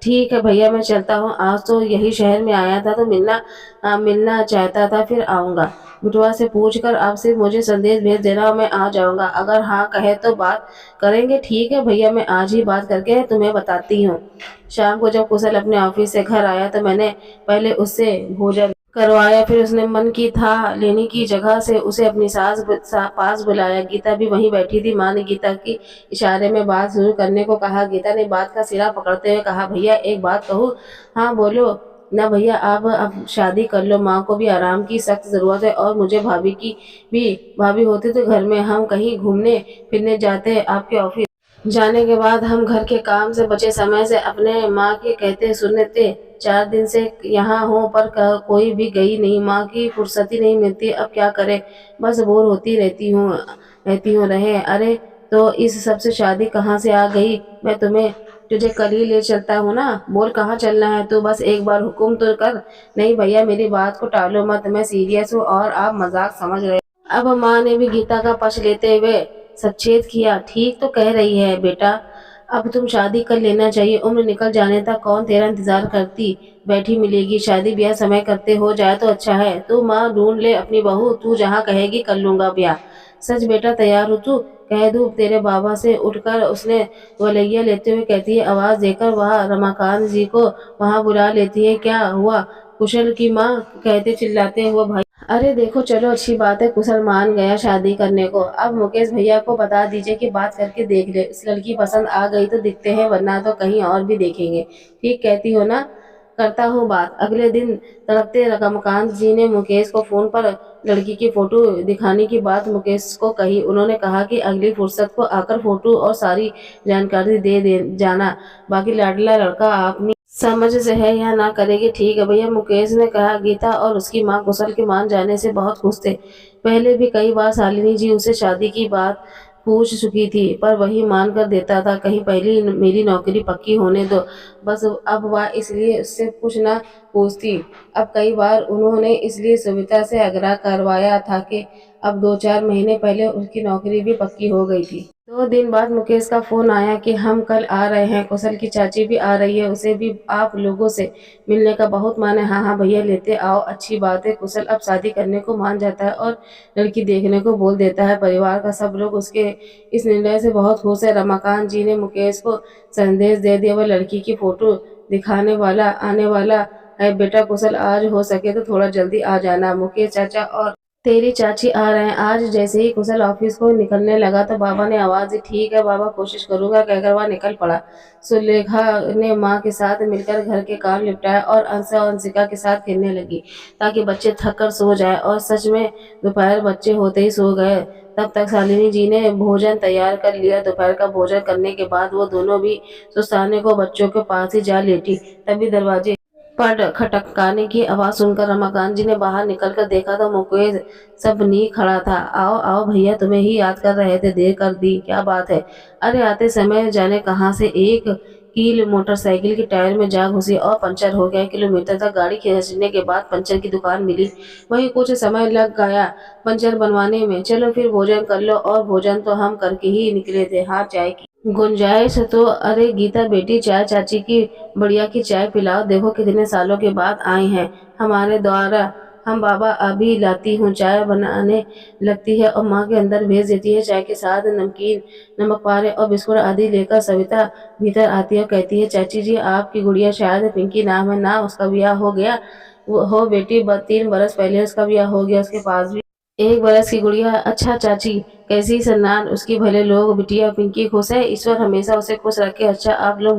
Speaker 1: ठीक है भैया, मैं चलता हूँ। आज तो यही शहर में आया था तो मिलना चाहता था, फिर आऊंगा। बिटवा से पूछकर आपसे मुझे संदेश भेज देना और मैं आ जाऊंगा। अगर हाँ कहे तो बात करेंगे। ठीक है भैया, मैं आज ही बात करके तुम्हें बताती हूँ। शाम को जब कुशल अपने ऑफिस से घर आया तो मैंने पहले उससे भोजन करवाया, फिर उसने मन की था लेने की जगह से उसे अपनी पास बुलाया। गीता भी वहीं बैठी थी। माँ ने गीता की इशारे में बात शुरू करने को कहा। गीता ने बात का सिरा पकड़ते हुए कहा, भैया एक बात कहूँ? हाँ बोलो ना भैया, आप अब शादी कर लो। माँ को भी आराम की सख्त जरूरत है और मुझे भाभी की भी। भाभी होती तो घर में हम कहीं घूमने फिरने जाते, आपके ऑफिस जाने के बाद हम घर के काम से बचे समय से अपने माँ के कहते सुनते। 4 दिन से यहाँ हूँ पर कोई भी गई नहीं। माँ की फुर्सत ही नहीं मिलती, अब क्या करे? बस बोर होती रहती हूँ रहे। अरे तो इस सब से शादी कहाँ से आ गई? मैं तुझे कल ही ले चलता हूँ ना। बोल कहाँ चलना है? तू बस एक बार हुक्म तो कर। नहीं भैया, मेरी बात को टालो मत, मैं सीरियस हूँ और आप मजाक समझ रहे। अब माँ ने भी गीता का पक्ष लेते हुए सचेत किया। ठीक तो कह रही है बेटा, अब तुम शादी कर लेना चाहिए। उम्र निकल जाने तक कौन तेरा इंतजार करती बैठी मिलेगी? शादी ब्याह समय करते हो जाए तो अच्छा है। तू माँ ढूंढ ले अपनी बहू, तू जहाँ कहेगी कर लूंगा ब्याह। सच बेटा, तैयार हो तू? कह दूं तेरे बाबा से? उठकर उसने वलैया लेते हुए कहती है। आवाज देकर वह रमाकांत जी को वहां बुला लेती है। क्या हुआ? कुशल की माँ कहते चिल्लाते हुए, भाई अरे देखो चलो, अच्छी बात है, कुशल मान गया शादी करने को। अब मुकेश भैया को बता दीजिए कि बात करके देख ले, इस लड़की पसंद आ गई तो दिखते हैं, वरना तो कहीं और भी देखेंगे। ठीक कहती हो ना? करता हूँ बात। अगले दिन तड़पते रकमकांत जी ने मुकेश को फोन पर लड़की की फोटो दिखाने की बात मुकेश को कही। उन्होंने कहा कि अगली फुर्सत को आकर फोटो और सारी जानकारी दे जाना। बाकी लाडला लड़का अपनी समझ से है या ना करेगी। ठीक है भैया, मुकेश ने कहा। गीता और उसकी माँ कुशल के मान जाने से बहुत खुश थे। पहले भी कई बार शालिनी जी उसे शादी की बात पूछ चुकी थी, पर वही मान कर देता था। कहीं पहली मेरी नौकरी पक्की होने दो बस। अब वह इसलिए उससे कुछ ना पूछती। अब कई बार उन्होंने इसलिए सुविधा से आग्रह करवाया था कि अब 2-4 महीने पहले उसकी नौकरी भी पक्की हो गई थी। 2 दिन बाद मुकेश का फोन आया कि हम कल आ रहे हैं। कुशल की चाची भी आ रही है, उसे भी आप लोगों से मिलने का बहुत मन है। हाँ हाँ भैया, लेते आओ, अच्छी बात है। कुशल अब शादी करने को मान जाता है और लड़की देखने को बोल देता है। परिवार का सब लोग उसके इस निर्णय से बहुत खुश है। रमाकांत जी ने मुकेश को संदेश दे दिया, वह लड़की की फोटो दिखाने आने वाला है। बेटा कुशल, आज हो सके तो थोड़ा जल्दी आ जाना। मुकेश चाचा और तेरी चाची आ रहे हैं। आज जैसे ही कुशल ऑफिस को निकलने लगा तो बाबा ने आवाज दी, ठीक है बाबा, कोशिश करूंगा, कहकर वह निकल पड़ा। सुलेखा ने माँ के साथ मिलकर घर के काम निपटाया और अंश और अंशिका के साथ खेलने लगी ताकि बच्चे थक कर सो जाए। और सच में दोपहर बच्चे होते ही सो गए। तब तक शालिनी जी ने भोजन तैयार कर लिया। दोपहर का भोजन करने के बाद वो दोनों भी सुस्ताने को बच्चों के पास ही जा लेटी। तभी दरवाजे पर खटखटाने की आवाज सुनकर रमाकांत जी ने बाहर निकलकर देखा तो मुकेश सबनी खड़ा था। आओ आओ भैया, तुम्हें ही याद कर रहे थे, देर कर दी, क्या बात है? अरे आते समय जाने कहाँ से एक कील मोटरसाइकिल के टायर में जा घुसी और पंचर हो गया। किलोमीटर तक गाड़ी खींचने के बाद पंचर की दुकान मिली, वहीं कुछ समय लग गया पंचर बनवाने में। चलो फिर भोजन कर लो। और भोजन तो हम करके ही निकले थे। हाँ, चाय की गुंजाइश तो? अरे गीता बेटी, चाय चाची की बढ़िया की चाय पिलाओ, देखो कितने सालों के बाद आई हैं हमारे द्वारा। हम बाबा, अभी लाती हूँ। चाय बनाने लगती है और माँ के अंदर भेज देती है। चाय के साथ नमकीन, नमक पारे और बिस्कुट आदि लेकर सविता भीतर आती है और कहती है, चाची जी आपकी गुड़िया शायद पिंकी नाम है ना, उसका ब्याह हो गया? वो हो बेटी, 3 बरस पहले उसका ब्याह हो गया। उसके पास भी 1 बरस की गुड़िया? अच्छा चाची, कैसी सन्नान उसकी, भले लोग। बिटिया पिंकी खुश है, ईश्वर हमेशा उसे खुश रखे। अच्छा आप लोग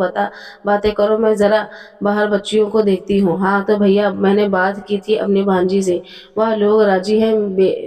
Speaker 1: बातें करो, मैं जरा बाहर बच्चियों को देखती हूँ। हाँ तो भैया, मैंने बात की थी अपनी भांजी से, वह लोग राजी हैं,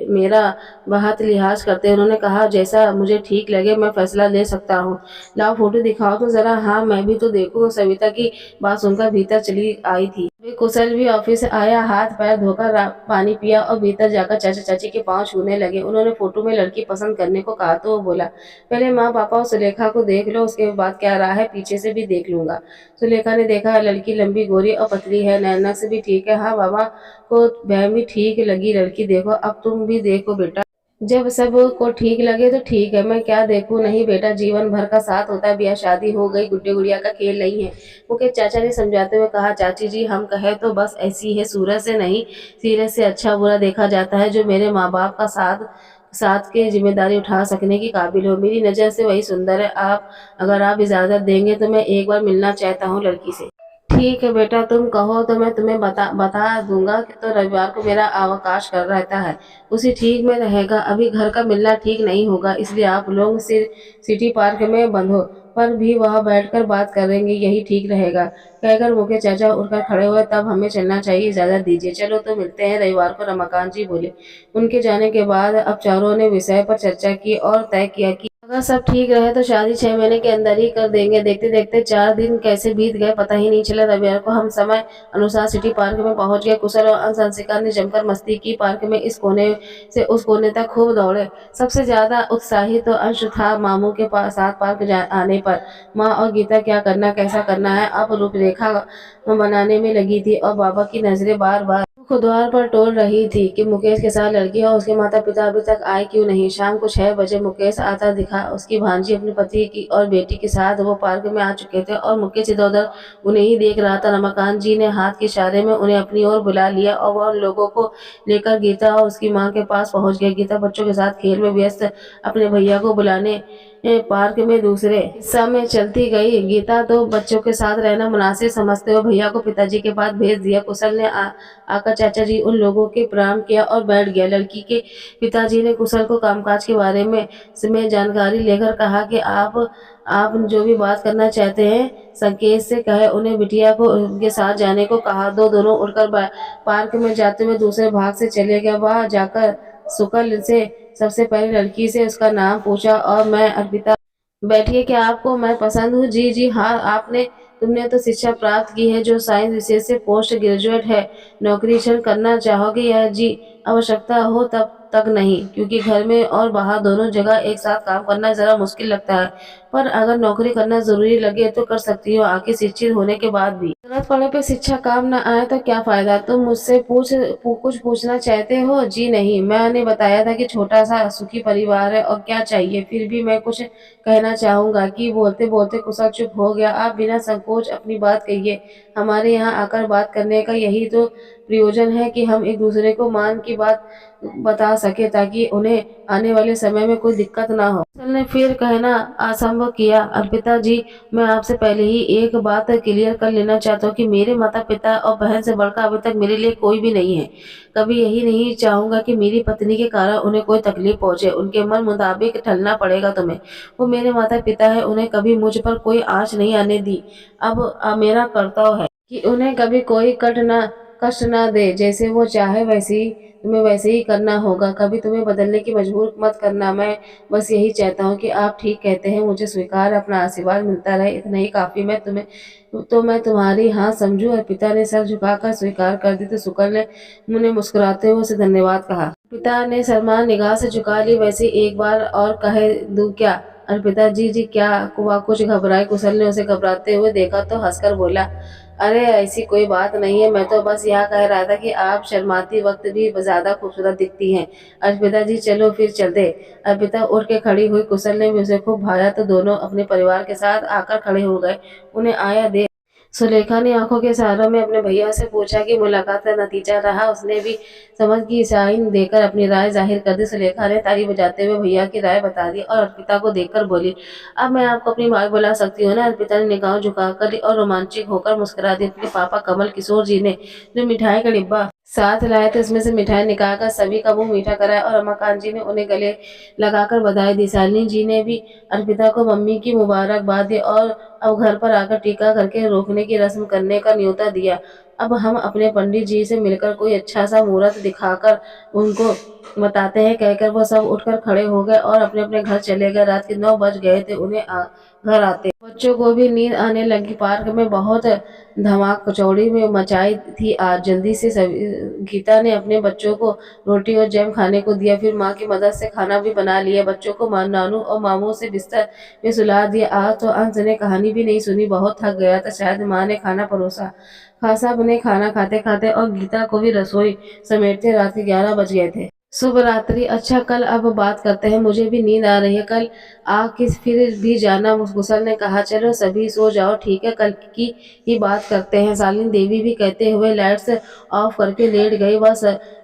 Speaker 1: मेरा बहुत लिहाज करते हैं। उन्होंने कहा जैसा मुझे ठीक लगे मैं फैसला ले सकता हूँ। लाओ फोटो दिखाओ तो जरा। हाँ मैं भी तो देखूँ। सविता की बात सुनकर भीतर चली आई थी। वे कुशल भी ऑफिस से आया, हाथ पैर धोकर पानी पिया और भीतर जाकर चाचा चाची के पांव छूने लगे। उन्होंने फोटो में लड़की पसंद करने को कहा तो वो बोला, पहले माँ पापा और सुलेखा को देख लो, उसके बाद क्या रहा है पीछे से भी देख लूंगा। सुलेखा ने देखा, लड़की लंबी गोरी और पतली है, नैना से भी ठीक है। हाँ बाबा को वह भी ठीक लगी लड़की। देखो अब तुम भी देखो बेटा, जब सब को ठीक लगे तो ठीक है, मैं क्या देखूं? नहीं बेटा, जीवन भर का साथ होता है, ब्याह शादी हो गई, गुड्डे गुड़िया का खेल नहीं है। मुकेश चाचा ने समझाते हुए कहा, चाची जी हम कहे तो बस ऐसी है, सूरत से नहीं सीरत से अच्छा बुरा देखा जाता है। जो मेरे माँ बाप का साथ साथ के जिम्मेदारी उठा सकने की काबिल हो, मेरी नज़र से वही सुंदर है। आप अगर आप इजाज़त देंगे तो मैं एक बार मिलना चाहता हूँ लड़की से। ठीक है बेटा, तुम कहो तो मैं तुम्हें बता दूंगा कि तो रविवार को मेरा अवकाश कर रहता है, उसी ठीक में रहेगा। अभी घर का मिलना ठीक नहीं होगा, इसलिए आप लोग सिटी पार्क में बंधो पर भी वहां बैठकर बात करेंगे, यही ठीक रहेगा। कहकर मुकेश चाचा उठकर खड़े हुए, तब हमें चलना चाहिए, इजाजत दीजिए। चलो तो मिलते हैं रविवार को, रमाकांत जी बोले। उनके जाने के बाद अब चारों ने विषय पर चर्चा की और तय किया कि अगर सब ठीक रहे तो शादी 6 महीने के अंदर ही कर देंगे। देखते देखते 4 दिन कैसे बीत गए पता ही नहीं चला। रविवार को हम समय अनुसार सिटी पार्क में पहुंच गए। कुशल और अंश अंशिका ने जमकर मस्ती की। पार्क में इस कोने से उस कोने तक खूब दौड़े। सबसे ज्यादा उत्साहित तो अंश था मामू के पास साथ पार्क आने पर। माँ और गीता क्या करना कैसा करना है अब रूपरेखा बनाने में लगी थी और बाबा की नजरें बार बार को द्वार पर टोल रही थी कि मुकेश के साथ लड़की और उसके माता पिता अभी तक आए क्यों नहीं। शाम को 6 बजे मुकेश आता दिखा। उसकी भांजी अपनी पति की और बेटी के साथ वो पार्क में आ चुके थे और मुकेश इधर उधर उन्हें ही देख रहा था। रमाकांत जी ने हाथ के इशारे में उन्हें अपनी ओर बुला लिया और वह उन लोगों को लेकर गीता और उसकी माँ के पास पहुंच गए। गीता बच्चों के साथ खेल में व्यस्त अपने भैया को बुलाने पार्क में दूसरे हिस्सा में चलती गई। गीता तो बच्चों के साथ रहना मुनासिब समझते हुए भैया को पिताजी के पास भेज दिया। कुशल ने आकर चाचा जी उन लोगों के प्रणाम किया और बैठ गया। लड़की के पिताजी ने कुशल को कामकाज के बारे में जानकारी लेकर कहा कि आप जो भी बात करना चाहते हैं संकेत से कहे। उन्हें बिटिया को उनके साथ जाने को कहा। दोनों उड़कर पार्क में जाते हुए दूसरे भाग से चले गए। वहां जाकर शुक्ल से सबसे पहले लड़की से उसका नाम पूछा और मैं अर्पिता, बैठिए, क्या आपको मैं पसंद हूँ? जी जी हाँ। आपने तुमने तो शिक्षा प्राप्त की है जो साइंस विषय से पोस्ट ग्रेजुएट है, नौकरी करना चाहोगे? या जी आवश्यकता हो तब तक नहीं, क्योंकि घर में और बाहर दोनों जगह एक साथ काम करना जरा मुश्किल लगता है, पर अगर नौकरी करना जरूरी लगे तो कर सकती हो, आखिर शिक्षित होने के बाद भी। जरूरत पड़ने पे शिक्षा काम न आए तो क्या फायदा? तुम मुझसे कुछ पूछना चाहते हो? जी नहीं, मैंने बताया था कि छोटा सा सुखी परिवार है और क्या चाहिए। फिर भी मैं कुछ कहना चाहूंगा कि बोलते बोलते कुशल चुप हो गया। आप बिना संकोच अपनी बात कहिए, हमारे यहाँ आकर बात करने का यही तो प्रयोजन है कि हम एक दूसरे को मान की बात बता सके ताकि उन्हें आने वाले समय में कोई दिक्कत ना हो। कुशल ने फिर कहना असंभव किया, अर्पिता जी, मैं आपसे पहले ही एक बात क्लियर कर लेना चाहता हूँ कि मेरे माता पिता और बहन से बढ़कर अभी तक मेरे लिए कोई भी नहीं है। कभी यही नहीं चाहूंगा कि मेरी पत्नी के कारण उन्हें कोई तकलीफ पहुंचे। उनके मन मुताबिक ढलना पड़ेगा तुम्हें। वो मेरे माता पिता है, उन्हें कभी मुझ पर कोई आँच नहीं आने दी। अब मेरा कर्तव्य है कि उन्हें कभी कोई कष्ट ना दे। जैसे वो चाहे वैसे ही तुम्हें वैसे ही करना होगा। कभी तुम्हें बदलने की मजबूर मत करना। मैं बस यही चाहता हूँ कि आप ठीक कहते हैं, मुझे स्वीकार, अपना आशीर्वाद मिलता रहे, इतना ही काफी। मैं तुम्हारी हाँ समझू। और पिता ने सर झुकाकर स्वीकार कर दी तो शुक्र ने मुझे मुस्कुराते हुए उसे धन्यवाद कहा। पिता ने सलमान निगाह से झुका ली। वैसे एक बार और कह दूं क्या? अर्पिता जी क्या हुआ? कुछ घबराए कुशल ने उसे घबराते हुए देखा तो हंसकर बोला, अरे ऐसी कोई बात नहीं है, मैं तो बस यह कह रहा था कि आप शर्माती वक्त भी ज्यादा खूबसूरत दिखती हैं। अर्पिता जी चलो फिर चलते। अर्पिता उठ के खड़ी हुई। कुशल ने भी उसे खूब भाया तो दोनों अपने परिवार के साथ आकर खड़े हो गए। उन्हें आया देख सुलेखा ने आंखों के सहारों में अपने भैया से पूछा कि मुलाकात का नतीजा रहा। उसने भी समझ की साइन देकर अपनी राय जाहिर कर दी। सुलेखा ने ताली बजाते हुए भैया की राय बता दी और अर्पिता को देखकर बोली, अब मैं आपको अपनी माँ बुला सकती हूँ ना? अर्पिता ने निगाह झुकाकर और रोमांचित होकर मुस्कुरा दी। अपने पापा कमल किशोर जी ने जो मिठाई का डिब्बा साथ लाए थे उसमें से मिठाई निकालकर सभी का मुंह मीठा कराया और रमाकांत जी ने उन्हें गले लगाकर बधाई दी। शालिनी जी ने भी अर्पिता को मम्मी की मुबारकबाद दी और अब घर पर आकर टीका करके रोकने की रस्म करने का न्योता दिया। अब हम अपने पंडित जी से मिलकर कोई अच्छा सा मुहूर्त दिखाकर उनको बताते हैं, कहकर वो सब उठकर खड़े हो गए और अपने अपने घर चले गए। रात के 9 बज गए थे उन्हें घर आते। बच्चों को भी नींद आने लगी। पार्क में बहुत धमाक कचौड़ी में मचाई थी आज। जल्दी से सभी गीता ने अपने बच्चों को रोटी और जैम खाने को दिया। फिर माँ की मदद से खाना भी बना लिया। बच्चों को नानू और मामू से बिस्तर में सुला दिया। आज तो अंश ने कहानी भी नहीं सुनी, बहुत थक गया था। शायद माँ ने खाना परोसा। खासा बने खाना खाते खाते और गीता को भी रसोई समेटते रात के 11 बज गए थे। शुभ रात्रि। अच्छा कल अब बात करते हैं, मुझे भी नींद आ रही है। कल किस फिर भी जाना। मुसकुसल ने कहा, चलो सभी सो जाओ, ठीक है, कल की ही बात करते हैं। शालिनी देवी भी कहते हुए लाइट्स ऑफ करके लेट गई। बस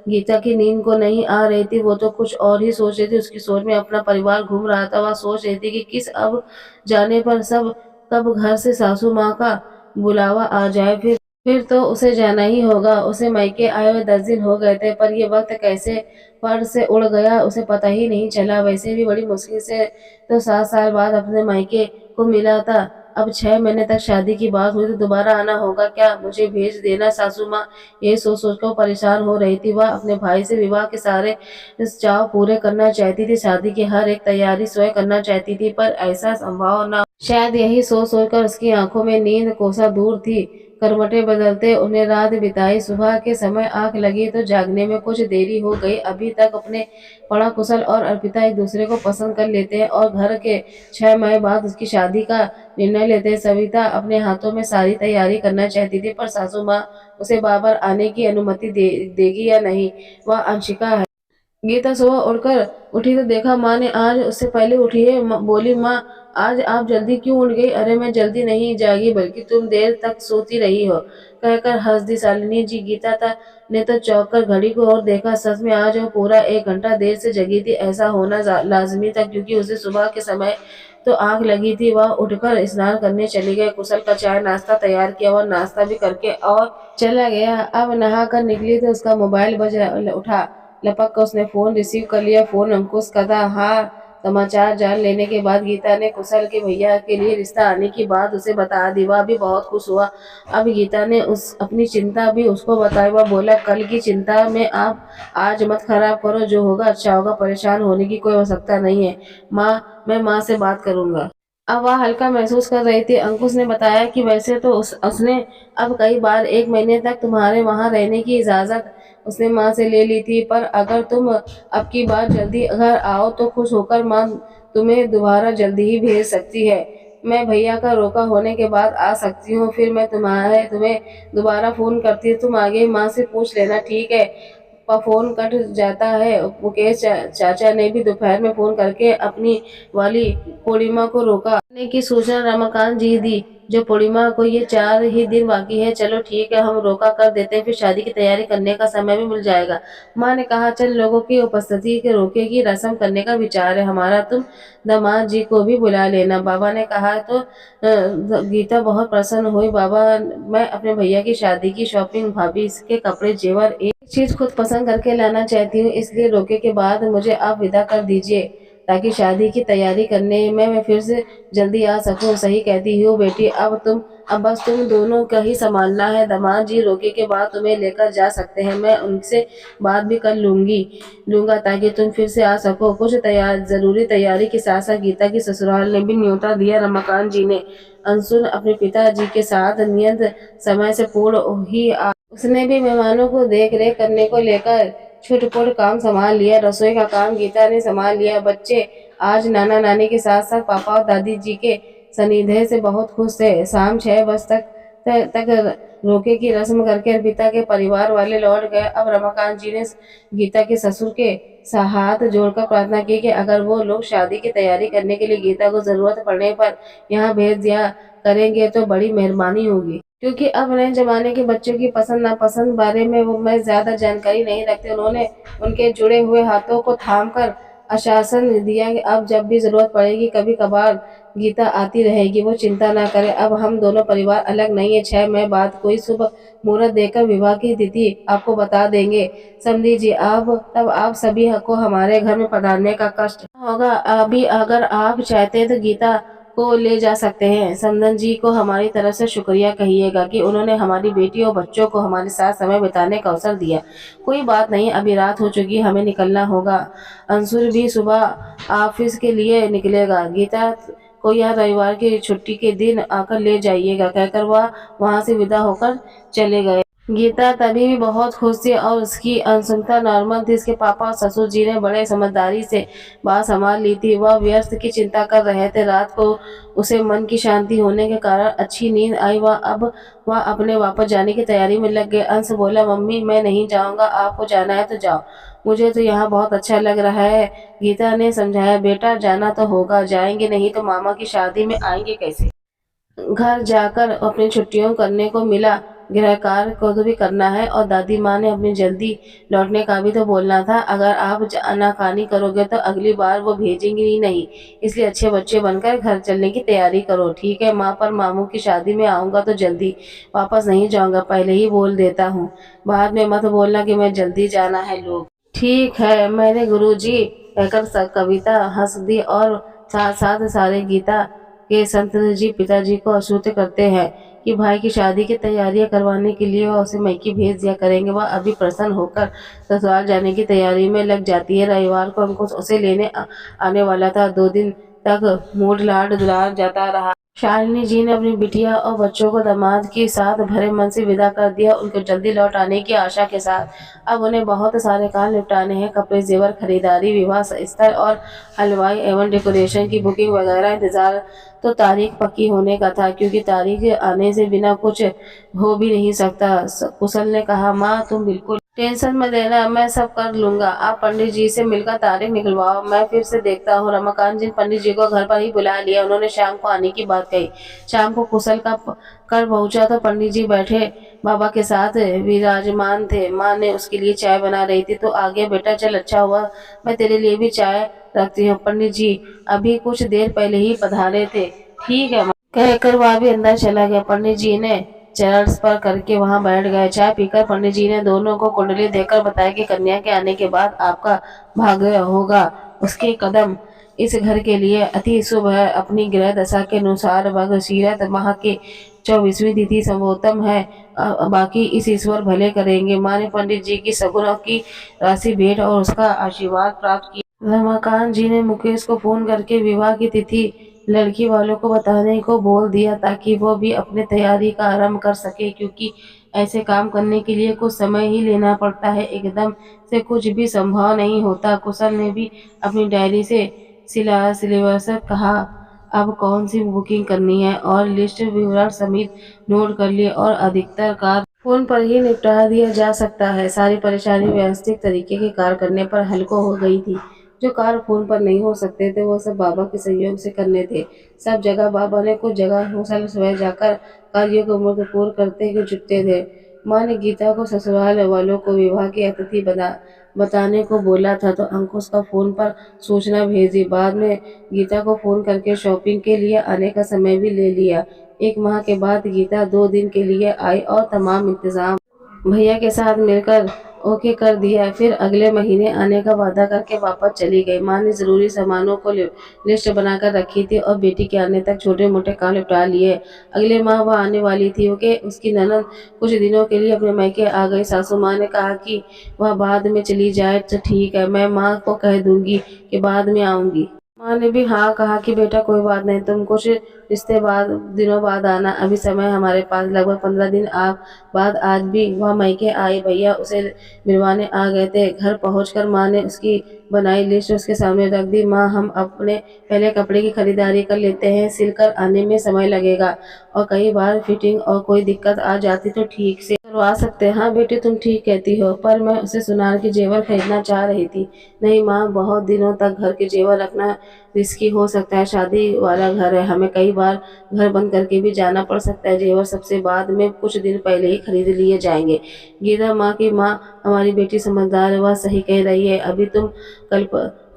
Speaker 1: गीता की नींद को नहीं आ रही थी, वो तो कुछ और ही सोच रही थी। उसकी सोच में अपना परिवार घूम रहा था। वह सोच रही थी कि किस अब जाने पर सब कब घर से सासू माँ का बुलावा आ जाए। फिर तो उसे जाना ही होगा। उसे मायके आए हुए 10 दिन हो गए थे, पर ये वक्त कैसे पर से उड़ गया उसे पता ही नहीं चला। वैसे भी बड़ी मुश्किल से तो 7 साल बाद अपने मायके को मिला था। अब 6 महीने तक शादी की बात हुई तो दोबारा आना होगा क्या? मुझे भेज देना सासू माँ, ये सोच सोच कर परेशान हो रही थी। वह अपने भाई से विवाह के सारे चाव पूरे करना चाहती थी, शादी की हर एक तैयारी स्वयं करना चाहती थी, पर ऐसा संभव न। शायद यही सोच सोचकर उसकी आंखों में नींद कोसा दूर थी। करवटें बदलते उन्हें रात बिताई। सुबह के समय आंख लगी तो जागने में कुछ देरी हो गई। अभी तक अपने पड़ा कुशल और अर्पिता एक दूसरे को पसंद कर लेते हैं और घर के 6 माह बाद उसकी शादी का निर्णय लेते हैं। सविता अपने हाथों में सारी तैयारी करना चाहती थी, पर सासू माँ उसे बार बार आने की अनुमति देगी या नहीं, वह अनिश्चित है। गीता सुबह उठकर उठी तो देखा माँ ने आज उससे पहले उठी है। बोली, माँ आज आप जल्दी क्यों उठ गई? अरे मैं जल्दी नहीं जागी, बल्कि तुम देर तक सोती रही हो, कहकर हंस दी शालिनी जी। गीता ने तो चौंक कर घड़ी को और देखा। सच में आज वो पूरा 1 घंटा देर से जगी थी। ऐसा होना लाजमी था क्योंकि उसे सुबह के समय तो आंख लगी थी। वह उठकर स्नान करने चली गई। कुशल का चाय नाश्ता तैयार किया। वह नाश्ता भी करके और चला गया। अब नहा कर निकली तो उसका मोबाइल उठा। लपक कर उसने फोन रिसीव कर लिया। फोन अंकुश का था। हाँ, समाचार जान लेने के बाद गीता ने कुशल के भैया के लिए रिश्ता आने की बात उसे बता दी। वह भी बहुत खुश हुआ। अब गीता ने अपनी चिंता भी उसको बताई। वह बोला, कल की चिंता में आप आज मत खराब करो, जो होगा अच्छा होगा, परेशान होने की कोई आवश्यकता नहीं है। मैं माँ से बात करूंगा। अब वह हल्का महसूस कर रही थी। अंकुश ने बताया कि वैसे तो उसने अब कई बार 1 महीने तक तुम्हारे वहां रहने की इजाजत उसने माँ से ले ली थी, पर अगर तुम अब की बार जल्दी घर आओ तो खुश होकर माँ तुम्हें दोबारा जल्दी ही भेज सकती है। मैं भैया का रोका होने के बाद आ सकती हूँ। फिर मैं तुम्हें दोबारा फोन करती हूँ। तुम आगे माँ से पूछ लेना, ठीक है? फोन कट जाता है। मुकेश चाचा ने भी दोपहर में फोन करके अपनी वाली पूर्णिमा को रोका। ने की सूचना रमाकांत जी दी। जो पूर्णिमा को ये 4 ही दिन बाकी है। चलो ठीक है, हम रोका कर देते हैं, फिर शादी की तैयारी करने का समय भी मिल जाएगा। माँ ने कहा, चल लोगों की उपस्थिति के रोके की रस्म करने का विचार है हमारा, तुम दामाद जी को भी बुला लेना। बाबा ने कहा तो गीता बहुत प्रसन्न हुई। बाबा, मैं अपने भैया की शादी की शॉपिंग, भाभी के कपड़े, जेवर, एक चीज खुद पसंद करके लाना चाहती हूँ, इसलिए रोके के बाद मुझे आप विदा कर दीजिए, ताकि शादी की तैयारी करने में मैं फिर से जल्दी आ सकूं। सही कहती हो बेटी, अब बस तुम दोनों का ही संभालना है। दामाद जी रोके के बाद तुम्हें लेकर जा सकते हैं, मैं उनसे बात भी कर लूंगा ताकि तुम फिर से आ सको। कुछ जरूरी तैयारी के साथ साथ गीता की ससुराल ने भी न्योता दिया। रमाकांत जी ने अंशुल अपने पिताजी के साथ नियत समय से पूर्ण ही उसने भी मेहमानों को देख रेख करने को लेकर छुटपुट काम संभाल लिया। रसोई का काम गीता ने संभाल लिया। बच्चे आज नाना नानी के साथ साथ पापा और दादी जी के सानिध्य से बहुत खुश थे। शाम 6 बजे तक रोके की रस्म करके अर्पिता के परिवार वाले लौट गए। अब रमाकांत जी ने गीता के ससुर के हाथ जोड़कर प्रार्थना की कि अगर वो लोग शादी की तैयारी करने के लिए गीता को जरूरत पड़ने पर यहाँ भेज दिया करेंगे तो बड़ी मेहरबानी होगी, क्योंकि अब नए जमाने के बच्चों की पसंद नापसंद बारे में वो मैं ज्यादा जानकारी नहीं रखती। उन्होंने उनके जुड़े हुए हाथों को थामकर आश्वासन दिया कि अब जब भी जरूरत पड़ेगी कभी कभार गीता आती रहेगी, वो चिंता ना करे। अब हम दोनों परिवार अलग नहीं है। 6 मई बाद कोई शुभ मुहूर्त देकर विवाह की तिथि आपको बता देंगे। समझी जी, अब तब आप सभी को हमारे घर में पधारने का कष्ट होगा। अभी अगर आप चाहते हैं तो गीता को ले जा सकते हैं। समदन जी को हमारी तरफ से शुक्रिया कहिएगा कि उन्होंने हमारी बेटी और बच्चों को हमारे साथ समय बिताने का अवसर दिया। कोई बात नहीं, अभी रात हो चुकी, हमें निकलना होगा। अंशुल भी सुबह ऑफिस के लिए निकलेगा। गीता को यह रविवार की छुट्टी के दिन आकर ले जाइएगा, कहकर वह वहां से विदा होकर चले गए। गीता तभी भी बहुत खुश थी और उसकी अनुसंता नॉर्मल थी। उसके पापा और ससुर जी ने बड़े समझदारी से बात संभाल ली थी। वह व्यस्त की चिंता कर रहे थे। रात को उसे मन की शांति होने के कारण अच्छी नींद आई। वह अपने वापस जाने की तैयारी में लग गए। अंश बोला, मम्मी मैं नहीं जाऊंगा, आपको जाना है तो जाओ, मुझे तो यहाँ बहुत अच्छा लग रहा है। गीता ने समझाया, बेटा जाना तो होगा, जाएंगे नहीं तो मामा की शादी में आएंगे कैसे। घर जाकर अपनी छुट्टियों करने को मिला, गृह कार्य को तो भी करना है और दादी माँ ने अपनी जल्दी लौटने का भी तो बोलना था। अगर आप आनाकानी करोगे तो अगली बार वो भेजेंगे ही नहीं, इसलिए अच्छे बच्चे बनकर घर चलने की तैयारी करो। ठीक है माँ, पर मामू की शादी में आऊँगा तो जल्दी वापस नहीं जाऊँगा, पहले ही बोल देता हूँ। बाद में मत बोलना कि मैं जल्दी जाना है। लोग ठीक है मेरे गुरुजी, कहकर कविता हंस दी और साथ साथ सारे गीता के संत जी पिताजी को आश्वस्त करते हैं कि भाई की शादी की तैयारियां करवाने के लिए वह उसे मैके भेज दिया करेंगे। वह अभी प्रसन्न होकर ससुराल जाने की तैयारी में लग जाती है। रविवार को हमको उसे लेने आने वाला था। 2 दिन तक मूड लाड दुलार जाता रहा। शालिनी जी ने अपनी बिटिया और बच्चों को दामाद के साथ भरे मन से विदा कर दिया, उनके जल्दी लौट आने की आशा के साथ। अब उन्हें बहुत सारे काम निपटाने हैं, कपड़े, जेवर, खरीदारी, विवाह स्थल और हलवाई एवं डेकोरेशन की बुकिंग वगैरह। इंतजार तो तारीख पक्की होने का था, क्योंकि तारीख आने से बिना कुछ हो भी नहीं सकता। कुशल ने कहा, माँ तुम बिल्कुल टेंशन मत लेना, मैं सब कर लूंगा। आप पंडित जी से मिलकर तारीख निकलवाओ, मैं फिर से देखता हूँ। रमाकांत जी ने पंडित जी को घर पर ही बुला लिया। उन्होंने शाम को आने की बात कही। शाम को कुशल का कर पहुंचा तो पंडित जी बैठे बाबा के साथ विराजमान थे। माँ ने उसके लिए चाय बना रही थी। तो आ गया बेटा, चल अच्छा हुआ, मैं तेरे लिए भी चाय रखती हूँ। पंडित जी अभी कुछ देर पहले ही पधारे थे। ठीक है माँ, कहकर वह भी अंदर चला गया। पंडित जी ने चरण स्पर्श करके वहां बैठ गए। चाय पीकर पंडित जी ने दोनों को कुंडली देकर बताया कि कन्या के आने के बाद आपका भाग्य होगा। उसके कदम इस घर के लिए अति शुभ है। अपनी ग्रह दशा के अनुसार भगशीरत माह के 24वीं तिथि सर्वोत्तम है। बाकी इस ईश्वर भले करेंगे। माँ ने पंडित जी की सगुनों की राशि भेंट और उसका आशीर्वाद प्राप्त किया। रमाकांत जी ने मुकेश को फोन करके विवाह की तिथि लड़की वालों को बताने को बोल दिया, ताकि वो भी अपने तैयारी का आरंभ कर सके, क्योंकि ऐसे काम करने के लिए कुछ समय ही लेना पड़ता है, एकदम से कुछ भी संभव नहीं होता। कुशल ने भी अपनी डायरी से सिलेबस कहा, अब कौन सी बुकिंग करनी है और लिस्ट विवरण समेत नोट कर लिए और अधिकतर कार्य फोन पर ही निपटा दिया जा सकता है। सारी परेशानी व्यवस्थित तरीके के कार्य करने पर हल्को हो गई थी। जो कार्य फ़ोन पर नहीं हो सकते थे वो सब बाबा के सहयोग से करने थे। सब जगह बाबा ने कुछ जगह मुसल सुबह जाकर कार्यों को महत्वपूर्ण करते हुए जुटते थे। माँ ने गीता को ससुराल वालों को विवाह की अतिथि बताने को बोला था तो अंकुश का फ़ोन पर सूचना भेजी। बाद में गीता को फ़ोन करके शॉपिंग के लिए आने का समय भी ले लिया। 1 माह के बाद गीता 2 दिन के लिए आई और तमाम इंतज़ाम भैया के साथ मिलकर ओके कर दिया। फिर अगले महीने आने का वादा करके वापस चली गई। माँ ने ज़रूरी सामानों को लिस्ट बनाकर रखी थी और बेटी के आने तक छोटे-मोटे काम निपटा लिए। अगले माह वह आने वाली थी कि उसकी ननद कुछ दिनों के लिए अपने मायके आ गई। सासू माँ ने कहा कि वह बाद में चली जाए तो ठीक है, मैं माँ को कह दूँगी कि बाद में आऊँगी। माँ ने भी हाँ कहा कि बेटा कोई बात नहीं, तुम कुछ दिनों बाद आना। अभी समय हमारे पास लगभग 15 दिन बाद आज भी वह मायके आए। भैया उसे मिलवाने आ गए थे। घर पहुंचकर माँ ने उसकी बनाई लिस्ट उसके सामने रख दी। माँ, हम अपने पहले कपड़े की खरीदारी कर लेते हैं, सिलकर आने में समय लगेगा और कई बार फिटिंग और कोई दिक्कत आ जाती तो ठीक से करवा सकते हैं। हाँ बेटी, तुम ठीक कहती हो, पर मैं उसे सुनार के जेवर खरीदना चाह रही थी। नहीं माँ, बहुत दिनों तक घर के जेवर रखना रिस्की हो सकता है। शादी वाला घर है, हमें कई बार घर बंद करके भी जाना पड़ सकता है। जेवर सबसे बाद में कुछ दिन पहले ही खरीद लिए जाएंगे। गीता माँ की माँ, हमारी बेटी समझदार है, वह सही कह रही है। अभी तुम कल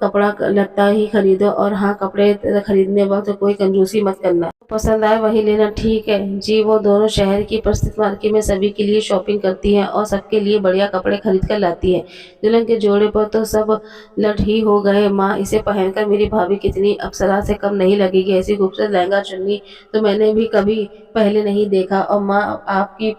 Speaker 1: कपड़ा लत्ता ही खरीदो और हाँ, कपड़े खरीदने वक्त कोई कंजूसी मत करना। पसंद आए वही लेना। ठीक है जी। वो दोनों शहर की प्रसिद्ध मार्केट में सभी के लिए शॉपिंग करती हैं और सबके लिए बढ़िया कपड़े खरीद कर लाती है। दुल्हन के जोड़े पर तो सब लट ही हो गए। माँ, इसे पहनकर मेरी भाभी कितनी अप्सरा से कम नहीं लगेगी। ऐसी खूबसूरत लहंगा चुन्नी तो मैंने भी कभी पहले नहीं देखा। और माँ, आपकी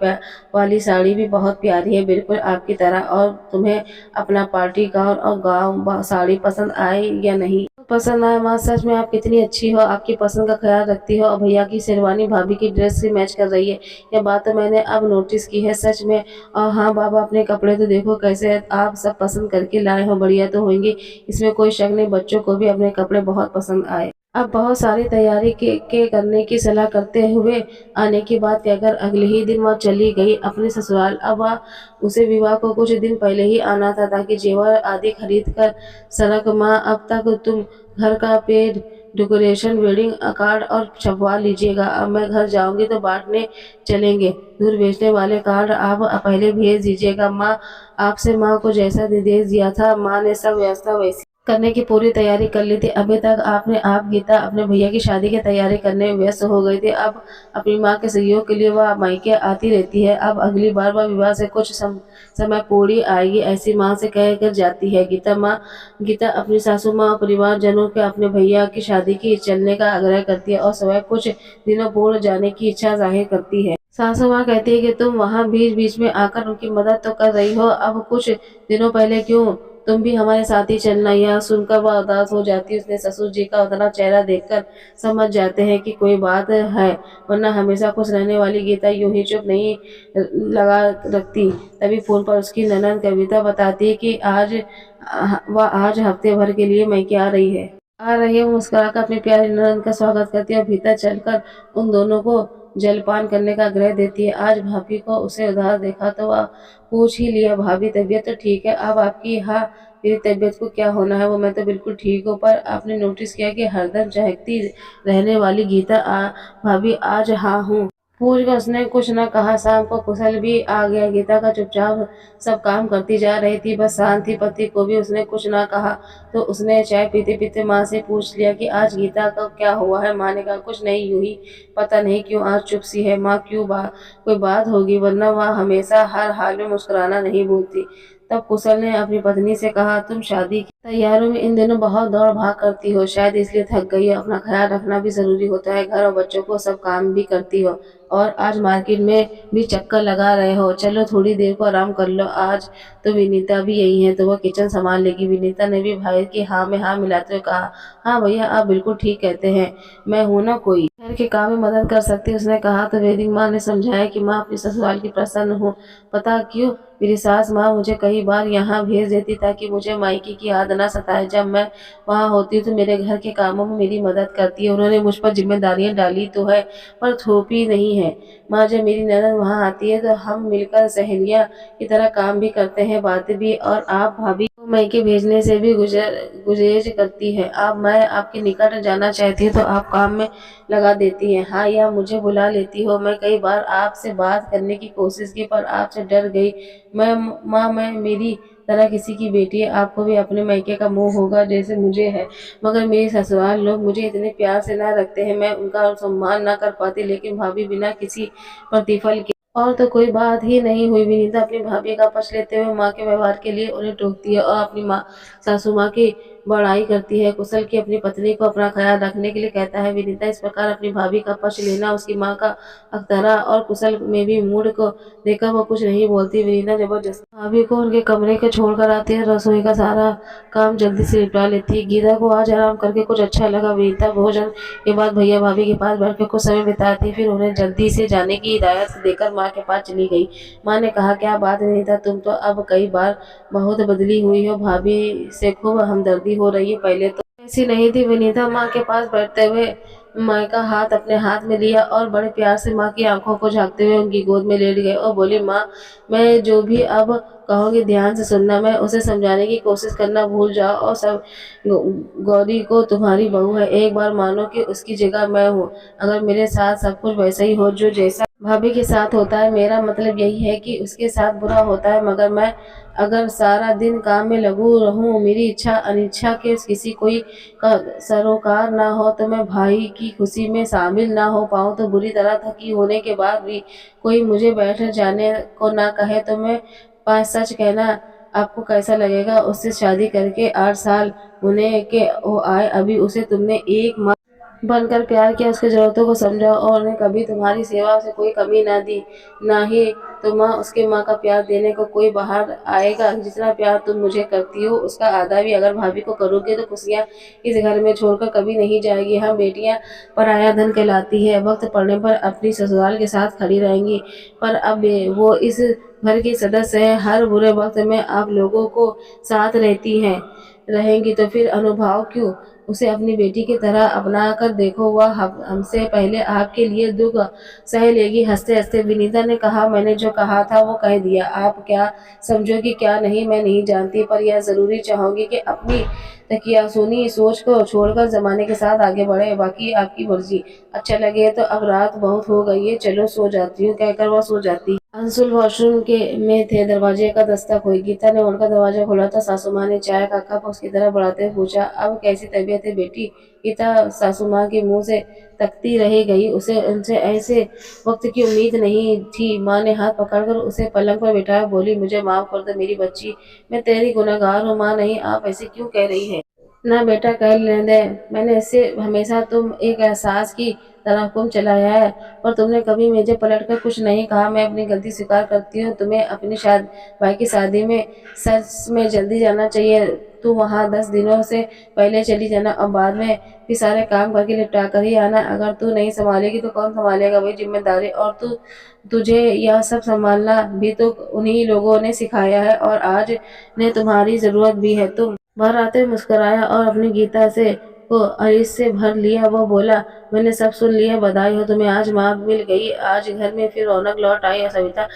Speaker 1: वाली साड़ी भी बहुत प्यारी है, बिल्कुल आपकी तरह। और तुम्हें अपना पार्टी गाउन और गाउन साड़ी पसंद आई या नहीं? पसंद आया माँ, सच में आप कितनी अच्छी हो, आपकी पसंद का ख्याल रखती हो और भैया की शेरवानी भाभी की ड्रेस से मैच कर रही है। यह बात तो मैंने अब नोटिस की है सच में। और हाँ बाबा, अपने कपड़े तो देखो कैसे आप सब पसंद करके लाए हो, बढ़िया तो होंगे, इसमें कोई शक नहीं। बच्चों को भी अपने कपड़े बहुत पसंद आए। अब बहुत सारी तैयारी के करने की सलाह करते हुए आने की बात कहकर अगले ही दिन वह चली गई अपने ससुराल। अब वह उसे विवाह को कुछ दिन पहले ही आना था ताकि जेवर आदि खरीद कर सरक। माँ, अब तक तुम घर का पेड़ डेकोरेशन वेडिंग कार्ड और छपवा लीजिएगा। अब मैं घर जाऊंगी तो बांटने चलेंगे। दूर बेचने वाले कार्ड आप पहले भेज दीजिएगा। माँ, आपसे माँ को जैसा निर्देश दिया था, माँ ने सब व्यवस्था वैसी करने की पूरी तैयारी कर ली थी। अभी तक आप गीता अपने भैया की शादी की तैयारी करने में व्यस्त हो गई थी। अब अपनी माँ के सहयोग के लिए वह मायके आती रहती है। अब अगली बार वह विवाह से कुछ समय पूरी आएगी, ऐसी माँ से कह कर जाती है। गीता अपनी सासू माँ और परिवारजनों के अपने भैया की शादी की चलने का आग्रह करती है और स्वयं कुछ दिनों पूर्व जाने की इच्छा जाहिर करती है। सासू माँ कहती है कि तुम वहाँ बीच बीच में आकर उनकी मदद तो कर रही हो, अब कुछ दिनों पहले क्यों तुम भी हमारे साथ ही चलना। यह सुनकर वह उदास हो जाती है। उसने ससुर जी का उतना चेहरा देखकर समझ जाते हैं कि कोई बात है, वरना हमेशा खुश रहने वाली गीता यूं ही चुप नहीं लगा रखती। तभी फोन पर उसकी ननद कविता बताती है कि आज हफ्ते भर के लिए मैके आ रही है। वो मुस्कुराकर अपनी प्यारी ननद का स्वागत करती है और भीतर चलकर उन दोनों को जलपान करने का आग्रह देती है। आज भाभी को उसे उदास देखा तो वह पूछ ही लिया, भाभी तबीयत तो ठीक है? अब आपकी? हाँ, मेरी तबीयत को क्या होना है, वो मैं तो बिल्कुल ठीक हूँ। पर आपने नोटिस किया कि हरदम चहकती रहने वाली गीता भाभी आज हाँ हूँ पूछ कर उसने कुछ न कहा। शाम को कुशल भी आ गया। गीता का चुपचाप सब काम करती जा रही थी, बस शांत थी। पति को भी उसने कुछ ना कहा तो उसने चाय पीते पीते माँ से पूछ लिया कि आज गीता का क्या हुआ है। माँ ने कहा कुछ नहीं, यूं ही, पता नहीं क्यों आज चुप सी है। माँ, क्यों कोई बात होगी, वरना वह हमेशा हर हाल में मुस्कुराना नहीं भूलती। तब कुशल ने अपनी पत्नी से कहा, तुम शादी की तैयारियों में इन दिनों बहुत दौड़ भाग करती हो, शायद इसलिए थक गई हो। अपना ख्याल रखना भी जरूरी होता है, घर और बच्चों को सब काम भी करती हो और आज मार्केट में भी चक्कर लगा रहे हो। चलो थोड़ी देर को आराम कर लो। आज तो विनीता भी यही है तो वह किचन संभाल लेगी। विनीता ने भी भाई की हाँ में हाँ मिलाते हुए कहा, हाँ भैया आप बिल्कुल ठीक कहते हैं, मैं हूँ ना, कोई घर के काम में मदद कर सकती है। उसने कहा तो वैदिक माँ ने समझाया कि माँ अपनी ससुराल की प्रसन्न हूँ। पता क्यों, मेरी सास माँ मुझे कई बार यहाँ भेज देती ताकि मुझे मायके की याद न सताए। जब मैं वहाँ होती तो मेरे घर के कामों में मेरी मदद करती है। उन्होंने मुझ पर जिम्मेदारियाँ डाली तो है पर थोपी नहीं है। माँ, जब मेरी ननद वहाँ आती है तो हम मिलकर सहेलियाँ की तरह काम भी करते हैं, बातें भी। और आप भाभी को मायके भेजने से भी गुरेज करती है। अब मैं आपके निकट जाना चाहती हूँ तो आप काम में लगा देती हैं। हाँ, या मुझे बुला लेती हो। मैं कई बार आपसे बात करने की कोशिश की पर आपसे डर गई। मैं माँ, मैं मेरी तरह किसी की बेटी है। आपको भी अपने मायके का मोह होगा जैसे मुझे है, मगर मेरे ससुराल लोग मुझे इतने प्यार से ना रखते हैं। मैं उनका सम्मान ना कर पाती, लेकिन भाभी बिना किसी प्रतिफल के और तो कोई बात ही नहीं हुई। विनीता अपनी भाभी का पक्ष लेते हुए माँ के व्यवहार के लिए उन्हें टोकती है और अपनी माँ सासू माँ की बड़ाई करती है। कुशल की अपनी पत्नी को अपना ख्याल रखने के लिए कहता है। विनीता इस प्रकार अपनी भाभी का पक्ष लेना उसकी माँ का अख्तरा और कुशल में भी मूड को देखकर वो कुछ नहीं बोलती। विनीता जबरदस्ती भाभी को उनके कमरे को छोड़कर आती है। रसोई का सारा काम जल्दी से निपटा लेती है। गीता को आज आराम करके कुछ अच्छा लगा। विनीता भोजन के बाद भैया भाभी के पास बैठकर कुछ समय बिताती, फिर उन्हें जल्दी से जाने की हिदायत देकर माँ के पास चली गई। माँ ने कहा, क्या बात विनीता, तुम तो अब कई बार बहुत बदली हुई हो। भाभी से खूब हमदर्दी हो रही है, पहले तो ऐसी नहीं थी। विनीता माँ के पास बैठते हुए माँ का हाथ अपने हाथ में लिया और बड़े प्यार से माँ की आंखों को झांकते हुए उनकी गोद में लेट गए और बोली, माँ, मैं जो भी अब कहूँगी ध्यान से सुनना। मैं उसे समझाने की कोशिश करना भूल जाओ और सब गौरी को तुम्हारी बहू है। एक बार मानो कि उसकी जगह मैं हूँ। अगर मेरे साथ सब कुछ वैसा ही हो जो जैसा भाभी के साथ होता है, मेरा मतलब यही है कि उसके साथ बुरा होता है, मगर मैं अगर सारा दिन काम में लगू रहूं, मेरी इच्छा अनिच्छा के किसी कोई का सरोकार ना हो, तो मैं भाई की खुशी में शामिल ना हो पाऊं, तो बुरी तरह थकी होने के बाद भी कोई मुझे बैठ जाने को ना कहे, तो मैं पाँच सच कहना आपको कैसा लगेगा। उससे शादी करके 8 साल होने के हो आए, अभी उसे तुमने एक बनकर प्यार किया, उसकी ज़रूरतों को समझा और उन्हें कभी तुम्हारी सेवा से कोई कमी ना दी। ना ही तो माँ उसके माँ का प्यार देने को कोई बाहर आएगा। जितना प्यार तुम मुझे करती हो उसका आधा भी अगर भाभी को करोगे तो खुशियाँ इस घर में छोड़कर कभी नहीं जाएगी। हम बेटियाँ पराया धन कहलाती है, वक्त पड़ने पर अपनी ससुराल के साथ खड़ी रहेंगी, पर अब वो इस घर की सदस्य है। हर बुरे वक्त में आप लोगों को साथ रहती हैं रहेंगी, तो फिर अनुभाव क्यों। उसे अपनी बेटी की तरह अपना कर देखो। वह हमसे पहले आपके लिए दुख सह लेगी। हंसते हंसते विनीता ने कहा, मैंने जो कहा था वो कह दिया। आप क्या समझोगी क्या नहीं मैं नहीं जानती, पर यह जरूरी चाहूंगी कि अपनी तकियासुनी सोच को छोड़कर जमाने के साथ आगे बढ़े। बाकी आपकी मर्जी। अच्छा लगे तो अब रात बहुत हो गई है, चलो सो जाती हूँ, कहकर वह सो जाती है। अंशुल वॉशरूम के में थे। दरवाजे का दस्तक हुई। गीता ने उनका दरवाजा खोला था। सासू माँ ने चाय का कप उसकी तरफ बढ़ाते हुए पूछा, अब कैसी तबीयत है बेटी। गीता सासू माँ के मुंह से तकती रह गई। उसे उनसे ऐसे वक्त की उम्मीद नहीं थी। माँ ने हाथ पकड़कर उसे पलंग पर बिठाया, बोली, मुझे माफ कर दो मेरी बच्ची, मैं तेरी गुनहगार हूँ। माँ, नहीं, आप ऐसे क्यों कह रही है। ना बेटा, कह लेने दे। मैंने इससे हमेशा तुम एक एहसास की तरह हुक्म चलाया है, और तुमने कभी मुझे पलटकर कुछ नहीं कहा। मैं अपनी गलती स्वीकार करती हूँ। तुम्हें अपनी भाई की शादी में सच में जल्दी जाना चाहिए। तू वहाँ 10 दिनों से पहले चली जाना और बाद में फिर सारे काम करके निपटा कर ही आना। अगर तू नहीं संभालेगी तो कौन संभालेगा, वही जिम्मेदारी। और तुझे यह सब संभालना भी तो उन्हीं लोगों ने सिखाया है, और आज ने तुम्हारी जरूरत भी है। तुम बाहर आते हुए मुस्कुराया और अपनी गीता से को अरिस से भर लिया। वो बोला, मैंने सब सुन लिया, बधाई हो तुम्हें, आज माँ मिल गई, आज घर में फिर रौनक लौट आई। सविता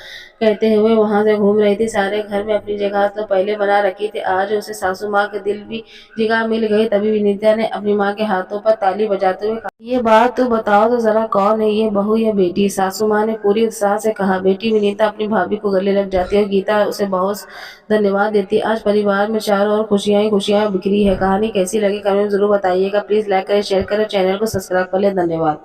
Speaker 1: कहते हुए वहां से घूम रही थी। सारे घर में अपनी जगह तो पहले बना रखी थी, आज उसे सासू माँ के दिल भी जगह मिल गई। तभी विनीता ने अपनी माँ के हाथों पर ताली बजाते हुए कहा, ये बात तो बताओ तो जरा, कौन है ये बहू या बेटी। सासू माँ ने पूरी उत्साह से कहा। बेटी। विनीता अपनी भाभी को गले लग जाती है। गीता उसे बहुत धन्यवाद देती है। आज परिवार में चारों ओर खुशियां ही खुशियां बिखरी है। कहानी कैसी लगी कमेंट में जरूर बताइएगा। प्लीज लाइक करें, शेयर करें, चैनल को सब्सक्राइब कर ले। धन्यवाद।